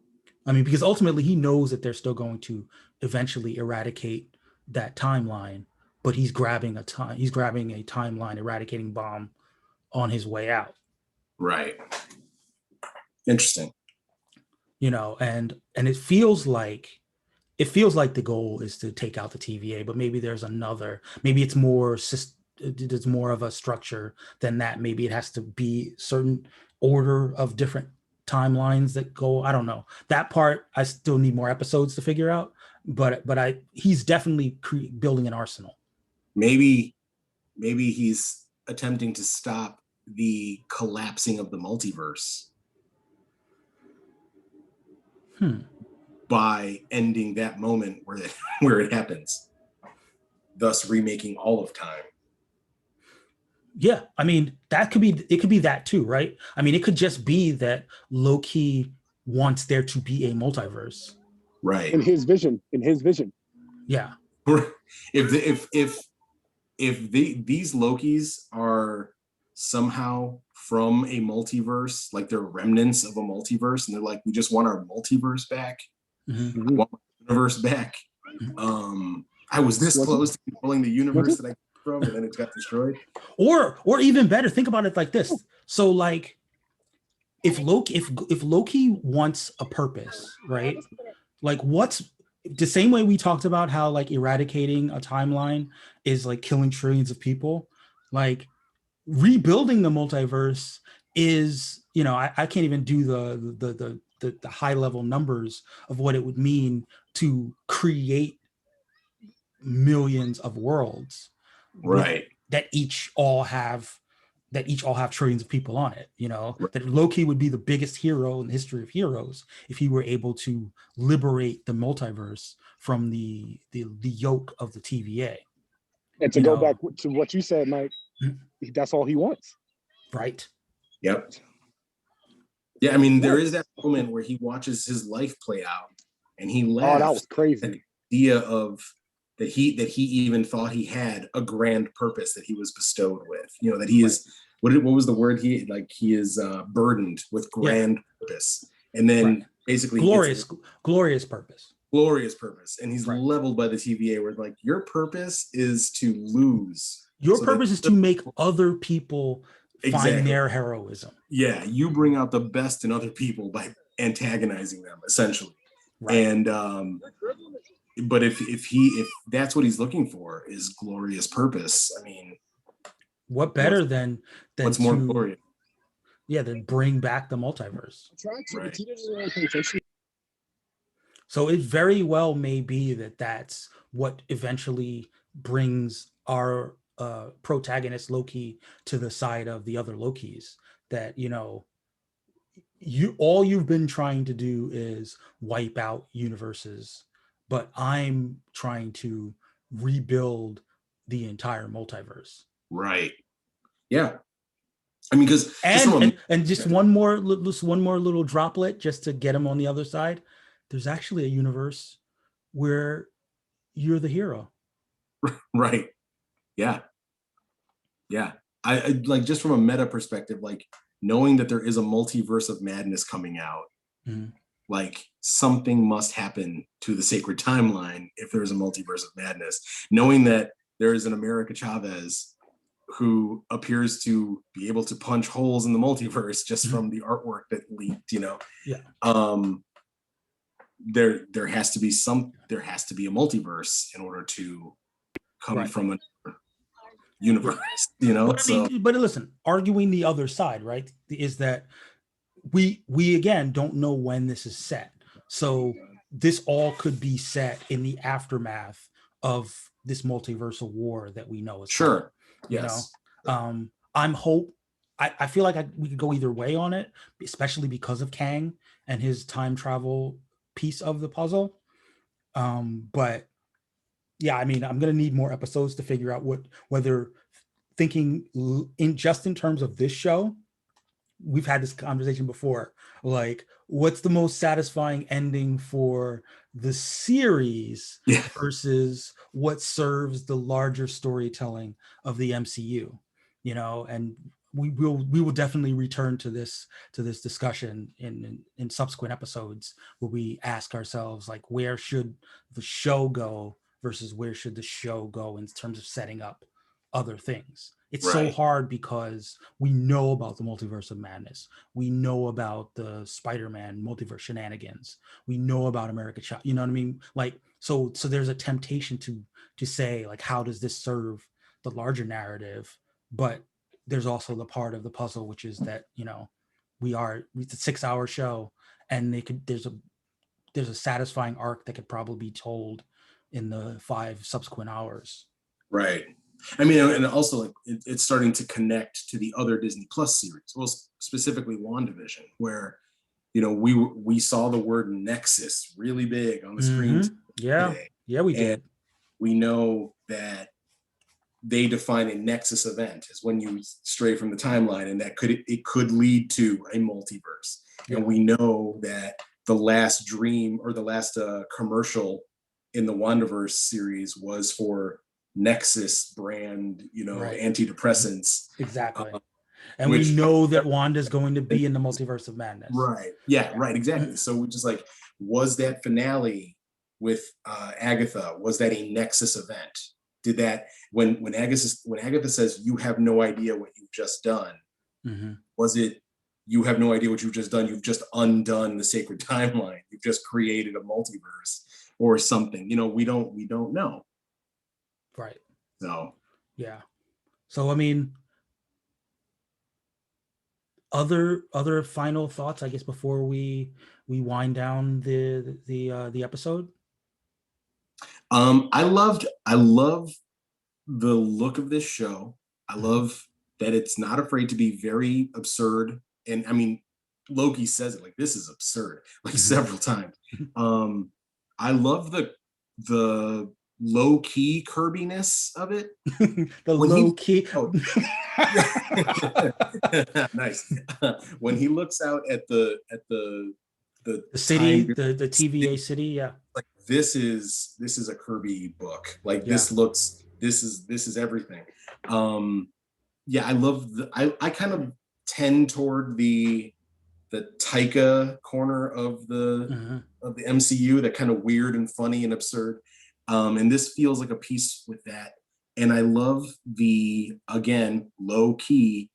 I mean, because ultimately he knows that they're still going to eventually eradicate that timeline, but he's grabbing a timeline eradicating bomb on his way out. Right. Interesting. And it feels like the goal is to take out the TVA, but maybe it's more of a structure than that. Maybe it has to be certain order of different timelines that go. I don't know that part. I still need more episodes to figure out, but he's definitely building an arsenal. Maybe he's attempting to stop the collapsing of the multiverse by ending that moment where it happens, thus remaking all of time. Yeah, I mean, it could be that too, right? I mean, it could just be that Loki wants there to be a multiverse. Right. In his vision. Yeah. If these Lokis are somehow from a multiverse, like they're remnants of a multiverse, and they're like, we just want our multiverse back. Mm-hmm. I want my universe back. I was this close to controlling the universe that I from, and then it got destroyed. Or even better, think about it like this. So like if Loki wants a purpose, right? Like what's the same way we talked about how like eradicating a timeline is like killing trillions of people, like rebuilding the multiverse is, I can't even do the high level numbers of what it would mean to create millions of worlds, right? That each all have trillions of people on it. Right. That Loki would be the biggest hero in the history of heroes if he were able to liberate the multiverse from the yoke of the TVA. And to go back to what you said, Mike, that's all he wants. Right. Yep. Yeah, I mean, there is that moment where he watches his life play out, and he laughs. Oh, that was crazy. The idea of that he even thought he had a grand purpose that he was bestowed with. That he is what was the word he is burdened with grand purpose, and then basically glorious purpose. Glorious purpose, and he's leveled by the TVA, where like your purpose is to lose Your so purpose is to make other people find exactly their heroism. yeah, you bring out the best in other people by antagonizing them, essentially. Right. And but if that's what he's looking for is glorious purpose, I mean, what better than what's more to glorious? than bring back the multiverse. Right. So it very well may be that that's what eventually brings our protagonist Loki to the side of the other Lokis. That all you've been trying to do is wipe out universes, but I'm trying to rebuild the entire multiverse. Right. Yeah. I mean, because just one more little droplet just to get him on the other side. There's actually a universe where you're the hero. Right. Yeah. Yeah. I like, just from a meta perspective, like knowing that there is a multiverse of madness coming out, like something must happen to the sacred timeline if there's a multiverse of madness. Knowing that there is an America Chavez who appears to be able to punch holes in the multiverse just from the artwork that leaked, Yeah. There has to be a multiverse in order to come from a universe, But listen, arguing the other side, right, is that we again don't know when this is set. So this all could be set in the aftermath of this multiversal war that we know is sure. Coming, I feel like we could go either way on it, especially because of Kang and his time travel piece of the puzzle. But yeah, I mean, I'm gonna need more episodes to figure out whether thinking in terms of this show. We've had this conversation before, like what's the most satisfying ending for the series versus what serves the larger storytelling of the MCU, and we will definitely return to this discussion in subsequent episodes where we ask ourselves, like, where should the show go versus where should the show go in terms of setting up other things. It's so hard because we know about the multiverse of madness. We know about the Spider-Man multiverse shenanigans. We know about America Child. You know what I mean? Like, so there's a temptation to say, like, how does this serve the larger narrative? But there's also the part of the puzzle, which is that, it's a 6-hour show, and there's a satisfying arc that could probably be told in the 5 subsequent hours. Right. I mean, and also, like, it's starting to connect to the other Disney Plus series, well, specifically WandaVision, where we saw the word Nexus really big on the screen today. Yeah, we did. And we know that they define a Nexus event as when you stray from the timeline, and that could lead to a multiverse. Yeah. And we know that the last dream or the last commercial in the WandaVerse series was for Nexus brand, antidepressants. Exactly. And we know that Wanda's going to be in the multiverse of madness. Right. Yeah, right. Exactly. So we just, like, was that finale with Agatha, was that a Nexus event? Did that, when Agatha says, you have no idea what you've just done, was it, you have no idea what you've just done, you've just undone the sacred timeline, you've just created a multiverse or something? We don't know. Right. So yeah. So I mean, other final thoughts, I guess, before we wind down the episode. I love the look of this show. I love that it's not afraid to be very absurd. And I mean, Loki says it, like, this is absurd, like, several times. I love the low-key Kirby-ness of it. The low-key. Nice. When he looks out at the city, the TVA city, yeah. Like, this is a Kirby book. Like, this is everything. I love I kind of tend toward the Taika corner of the MCU, that kind of weird and funny and absurd. And this feels like a piece with that. And I love the, again, low key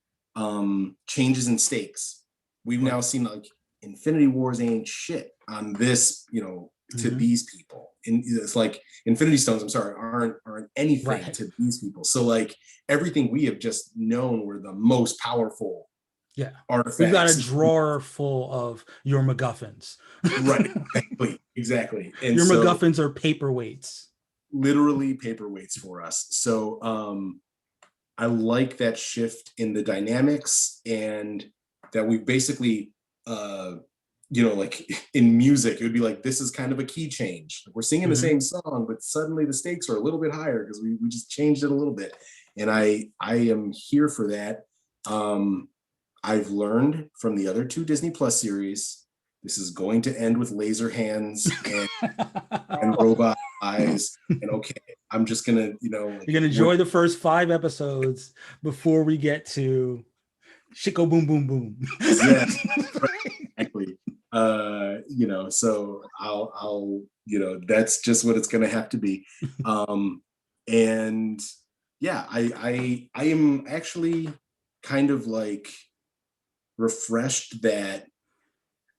changes in stakes. We've now seen like Infinity Wars ain't shit on this, you know, to these people. And it's like Infinity Stones, I'm sorry, aren't anything to these people. So like everything we have just known were the most powerful artifacts. We've got a drawer full of your MacGuffins. Right, exactly. And your so, MacGuffins are paperweights. Literally paperweights for us. So I like that shift in the dynamics, and that we basically you know, like in music, it would be like, this is kind of a key change. We're singing the same song, but suddenly the stakes are a little bit higher because we just changed it a little bit. And I am here for that. I've learned from the other 2 Disney Plus series, this is going to end with laser hands and robot eyes. And okay, I'm just gonna, you know, you're gonna enjoy the first 5 episodes before we get to Shiko Boom Boom Boom. Yes, exactly. You know, so I'll, you know, that's just what it's gonna have to be. And yeah, I am actually kind of like refreshed that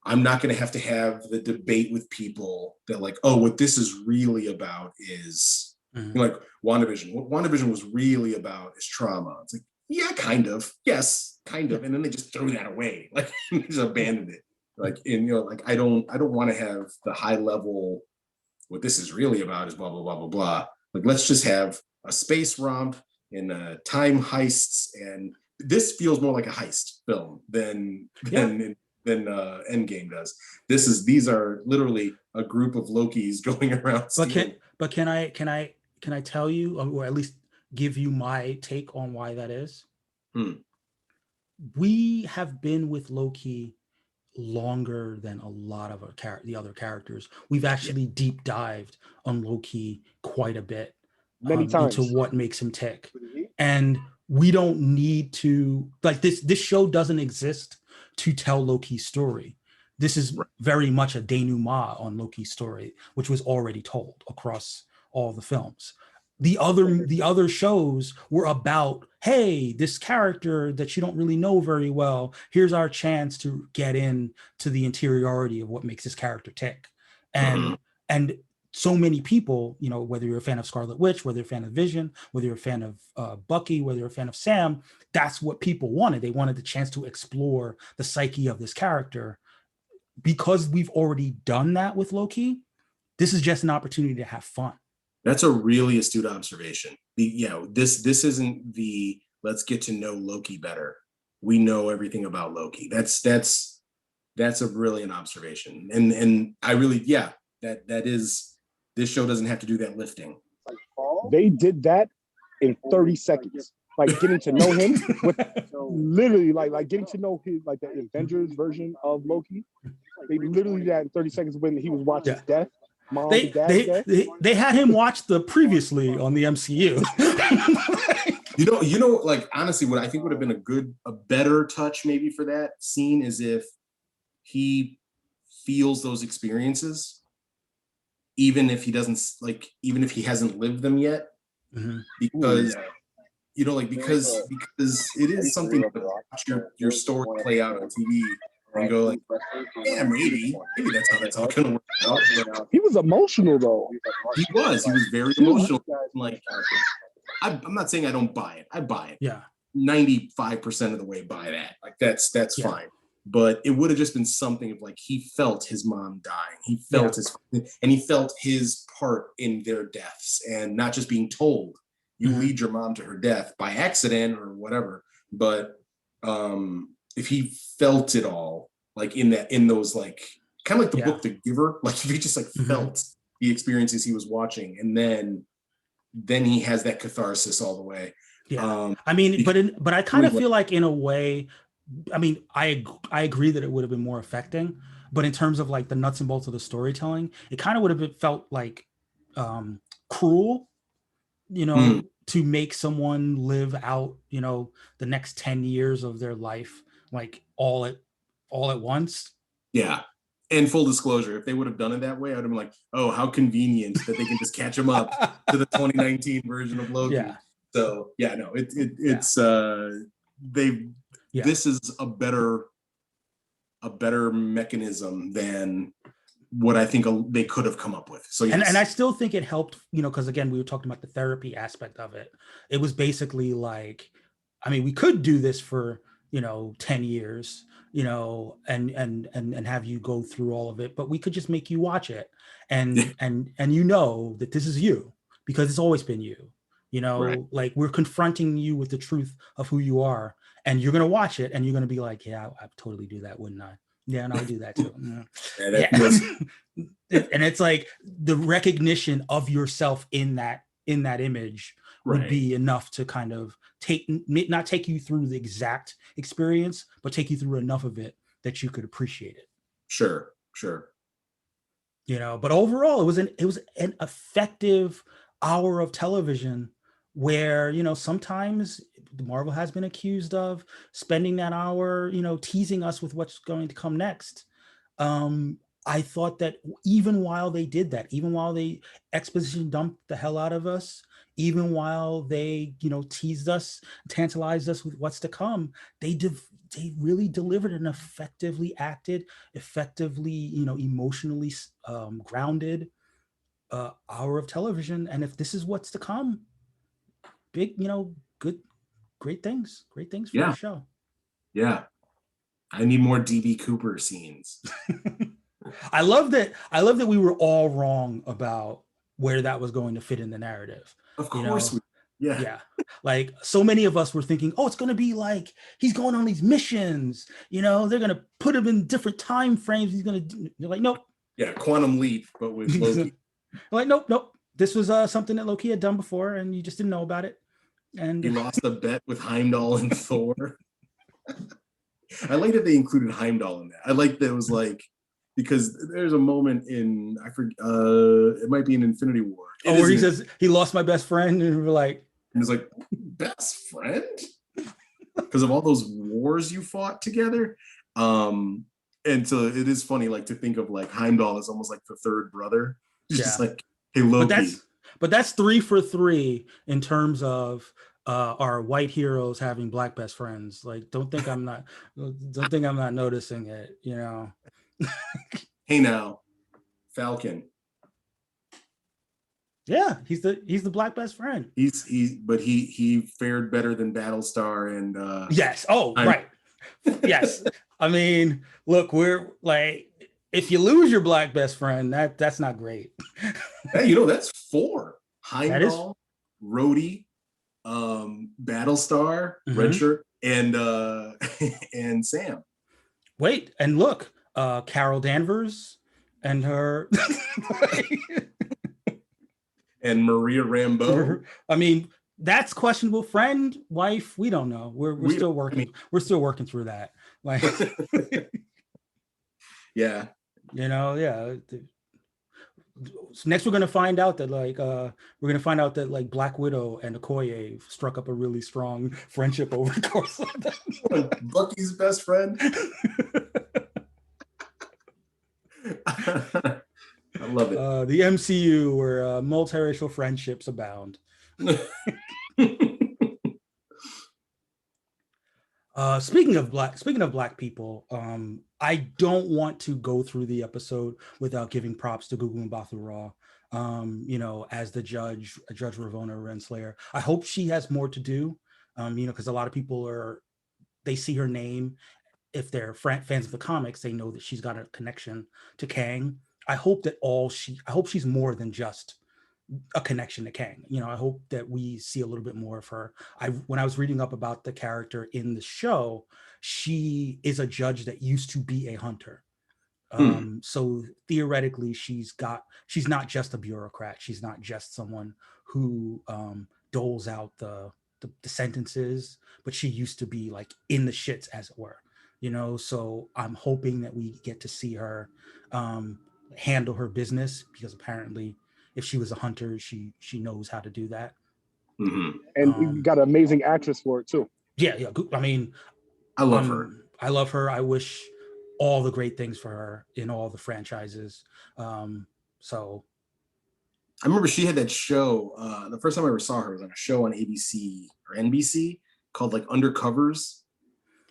I'm not going to have the debate with people that like, oh, what this is really about is you know, like WandaVision. What WandaVision was really about is trauma. It's like, yeah, kind of. Yes, kind of. And then they just threw that away. Like they just abandoned it. Like, and you know, like I don't want to have the high level, what this is really about is blah, blah, blah, blah, blah. Like, let's just have a space romp and time heists. And this feels more like a heist film than Endgame does. These are literally a group of Lokis going around. But can I tell you, or at least give you my take on why that is? We have been with Loki longer than a lot of the other characters. We've actually deep dived on Loki quite a bit, many times, into what makes him tick. And we don't need to, like, this show doesn't exist to tell Loki's story. This is very much a denouement on Loki's story, which was already told across all the films. The other shows were about, hey, this character that you don't really know very well, here's our chance to get in to the interiority of what makes this character tick. And so many people, you know, whether you're a fan of Scarlet Witch, whether you're a fan of Vision, whether you're a fan of Bucky, whether you're a fan of Sam, that's what people wanted. They wanted the chance to explore the psyche of this character. Because we've already done that with Loki, this is just an opportunity to have fun. That's a really astute observation. You know, this isn't the let's get to know Loki better. We know everything about Loki. That's a brilliant observation. And I really, that is, this show doesn't have to do that lifting. They did that in 30 seconds. Like getting to know him with literally like getting to know his, like the Avengers version of Loki. They literally did that in 30 seconds when he was watching death. They had him watch the previously on the MCU. you know, like honestly, what I think would have been a better touch maybe for that scene is if he feels those experiences, even if he doesn't, like, even if he hasn't lived them yet, because you know, like because it is something to watch your story play out on TV. And go like, yeah, maybe that's all gonna work out. But he was emotional though. He was very emotional. Like, I'm not saying I don't buy it. I buy it. Yeah, 95% of the way buy that. Like that's fine. But it would have just been something of like he felt his mom dying. He felt he felt his part in their deaths, and not just being told you lead your mom to her death by accident or whatever. But if he felt it all, like in those, like kind of like the book The Giver, like if he just like felt the experiences he was watching, and then he has that catharsis all the way. I mean, but I kind of feel like in a way, I mean, I agree that it would have been more affecting, but in terms of like the nuts and bolts of the storytelling, it kind of would have felt like cruel, you know, to make someone live out, you know, the next 10 years of their life like all at once. Yeah. And full disclosure, if they would have done it that way, I would have been like, oh, how convenient that they can just catch him up to the 2019 version of Loki. So yeah, no, it's this is a better mechanism than what I think they could have come up with. So yes. And I still think it helped, because again, we were talking about the therapy aspect of it. It was basically like, I mean, we could do this for 10 years, and have you go through all of it, but we could just make you watch it, and that this is you, because it's always been you. Right. Like, we're confronting you with the truth of who you are, and you're gonna watch it, and you're gonna be like, yeah, I'd totally do that, wouldn't I? Yeah, and I'll do that too. And it's like the recognition of yourself in that image would be enough to kind of not take you through the exact experience, but take you through enough of it that you could appreciate it. Sure. But overall, it was an effective hour of television where, sometimes Marvel has been accused of spending that hour, teasing us with what's going to come next. I thought that even while they did that, even while they exposition dumped the hell out of us, even while they, teased us, tantalized us with what's to come, they really delivered an effectively acted, effectively, emotionally grounded hour of television. And if this is what's to come, big, great things for the show. Yeah. I need more DB Cooper scenes. I love that we were all wrong about where that was going to fit in the narrative. Of course. Yeah. Like, so many of us were thinking, oh, it's going to be like, he's going on these missions, they're going to put him in different time frames. You're like, nope. Yeah. Quantum Leap, but with Loki. Like, nope. This was something that Loki had done before, and you just didn't know about it. And he lost a bet with Heimdall and Thor. I like that they included Heimdall in that. I like that it was like, because there's a moment in, I forget, it might be in Infinity War. Where he says he lost my best friend, and we're like, and it's like, best friend? Because of all those wars you fought together. And so it is funny, like, to think of like Heimdall as almost like the third brother. It's just like, hey, Loki. But that's 3 for 3 in terms of our white heroes having black best friends. Like, don't think I'm not noticing it, Hey now, Falcon. Yeah, he's the black best friend. But he fared better than Battlestar and yes. Oh, right. Yes. I mean, look, we're like, if you lose your black best friend, that's not great. Hey, that's 4. Heimdall, Rhodey, Battlestar, Redshirt, and Sam. Wait, and look, Carol Danvers and her and Maria Rambeau. I mean, that's questionable. Friend, wife, we don't know. We're still working. We're still working through that. Like, yeah. Yeah. So next, we're gonna find out that Black Widow and Okoye struck up a really strong friendship over the course of that. Bucky's best friend. I love it. The MCU, where multiracial friendships abound. Speaking of black people, I don't want to go through the episode without giving props to Gugu Mbatha-Raw. As the Judge Ravonna Renslayer. I hope she has more to do. Because a lot of people they see her name. If they're fans of the comics, they know that she's got a connection to Kang. I hope she's more than just a connection to Kang. I hope that we see a little bit more of her. When I was reading up about the character in the show, she is a judge that used to be a hunter. So theoretically, she's not just a bureaucrat. She's not just someone who doles out the sentences, but she used to be like in the shits, as it were. So I'm hoping that we get to see her handle her business, because apparently, if she was a hunter, she knows how to do that. And you got an amazing actress for it too. Yeah. I mean, I love her. I love her. I wish all the great things for her in all the franchises. So I remember she had that show. The first time I ever saw her was on a show on ABC or NBC called like Undercovers,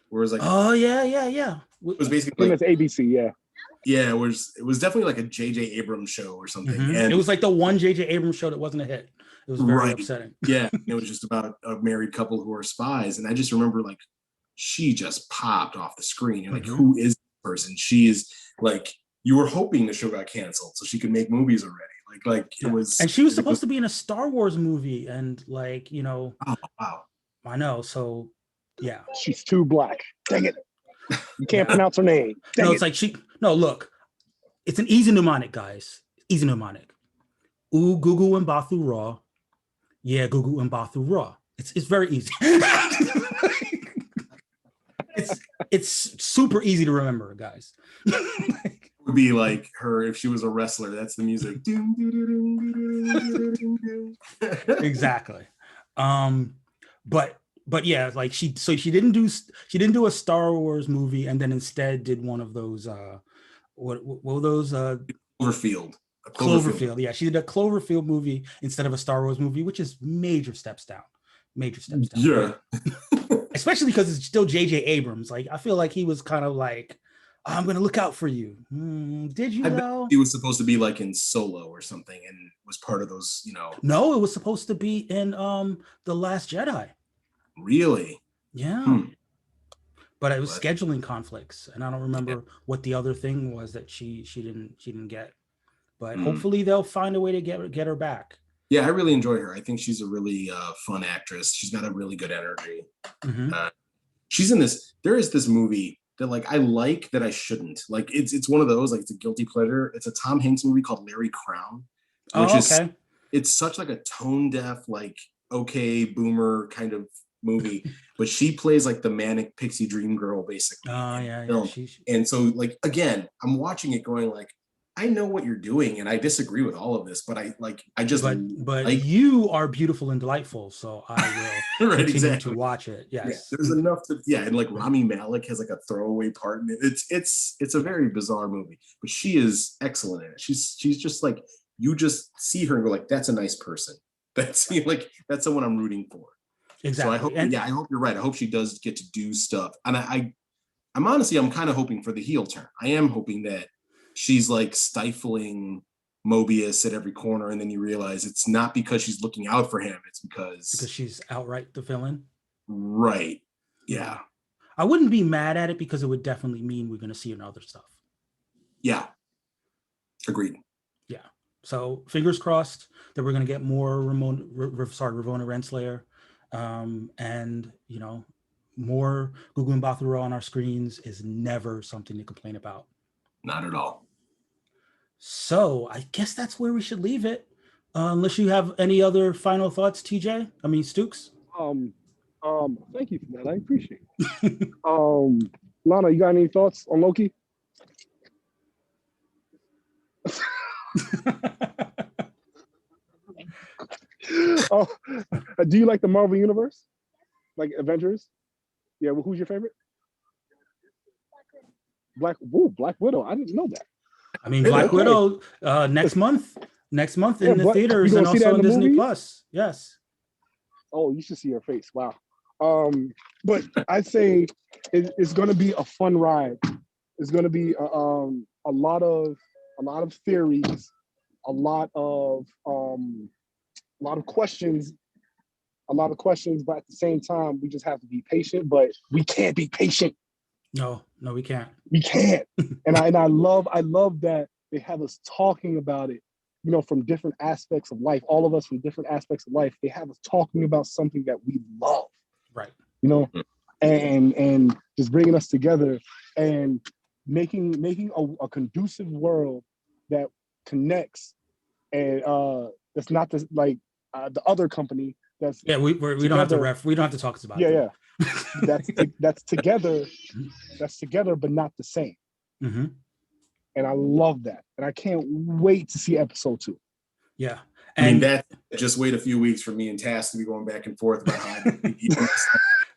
where it was like, Oh yeah. it was basically And like, that's ABC, yeah. yeah, it was definitely like a J.J. Abrams show or something. And it was like the one J.J. Abrams show that wasn't a hit. It was very upsetting. Yeah, it was just about a married couple who are spies, and I just remember like she just popped off the screen. You're like, who is this person? She is like, you were hoping the show got canceled so she could make movies already. Like it was, and she was supposed to be in a Star Wars movie, and like, you know, oh wow, I know. So yeah, she's too black. Dang it. You can't pronounce her name. Dang no, it's like look, it's an easy mnemonic, guys. Easy mnemonic. Ooh, Gugu and Bathu Raw. Yeah, Gugu and Bathu Raw. It's very easy. it's super easy to remember, guys. It would be like her if she was a wrestler. That's the music. Exactly. But yeah, like she didn't do a Star Wars movie, and then instead did one of those what were those Cloverfield. Cloverfield. Yeah, she did a Cloverfield movie instead of a Star Wars movie, which is major steps down. Yeah. Especially because it's still J.J. Abrams. Like, I feel like he was kind of like, I'm gonna look out for you. Did you know? He was supposed to be like in Solo or something, and was part of those, you know. No, it was supposed to be in The Last Jedi. Really? Yeah. But it was scheduling conflicts, and I don't remember what the other thing was that she didn't get. But hopefully they'll find a way to get her back. Yeah, I really enjoy her. I think she's a really fun actress. She's got a really good energy. She's in this. There is this movie that like I like that I shouldn't like. It's one of those like it's a guilty pleasure. It's a Tom Hanks movie called Larry Crown, which is it's such like a tone deaf like okay boomer kind of movie, but she plays like the manic pixie dream girl basically. And so like again, I'm watching it going like, I know what you're doing, and I disagree with all of this, but but you are beautiful and delightful, so I will continue to watch it. Yes, yeah, there's enough to and like Rami Malek has like a throwaway part in it. It's a very bizarre movie, but she is excellent in it. She's just like you just see her and go like, that's a nice person. That's like that's someone I'm rooting for. Exactly. So I hope I hope you're right. I hope she does get to do stuff, and I'm honestly I'm kind of hoping for the heel turn. I am hoping that she's like stifling Mobius at every corner, and then you realize it's not because she's looking out for him, it's because she's outright the villain. Right. Yeah. I wouldn't be mad at it because it would definitely mean we're going to see another stuff. Yeah. Agreed. Yeah. So fingers crossed that we're going to get more Ravonna Renslayer, and you know, more Gugu and Bathu Raw on our screens is never something to complain about. Not at all. So I guess that's where we should leave it. Unless you have any other final thoughts, TJ? I mean, Stooks? Thank you for that. I appreciate it. Lana, you got any thoughts on Loki? Do you like the Marvel Universe? Like Avengers? Yeah, well, who's your favorite? Black Widow. I didn't know that. I mean, Black Widow next month in the theaters and also on Disney Plus. Yes. Oh, you should see her face. Wow. But I'd say it's going to be a fun ride. It's going to be a lot of theories, a lot of questions. But at the same time, we just have to be patient. But we can't be patient. No, we can't. We can't. And I love that they have us talking about it, you know, from different aspects of life. All of us from different aspects of life. They have us talking about something that we love. Right. You know, and just bringing us together and making a conducive world that connects, and that's not just like the other company. That's we don't have to we don't have to talk about it. Yeah. That's together, but not the same. Mm-hmm. And I love that, and I can't wait to see episode 2. Yeah, and I mean that. Just wait a few weeks for me and Tass to be going back and forth about how.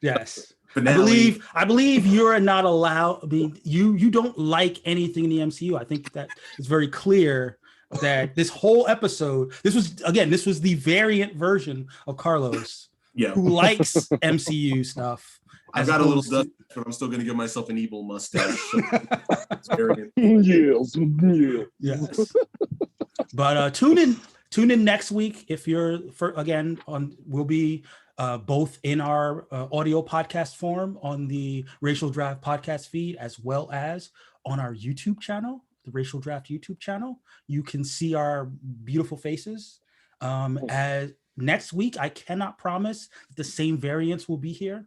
Yes, I believe you're not allowed. I mean, you don't like anything in the MCU. I think that is very clear that this whole episode, this was the variant version of Carlos, Yeah. who likes MCU stuff. I've got a little dust, but I'm still going to give myself an evil mustache. Yes. Yes. But tune in next week if you're we'll be both in our audio podcast form on the Racial Draft podcast feed, as well as on our YouTube channel, the Racial Draft YouTube channel. You can see our beautiful faces. As next week, I cannot promise the same variants will be here.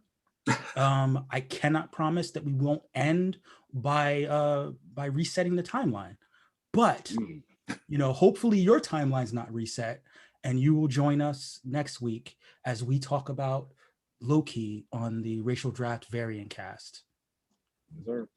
I cannot promise that we won't end by resetting the timeline, but hopefully your timeline's not reset, and you will join us next week as we talk about Loki on the Racial Draft VariantCast. Yes, sir.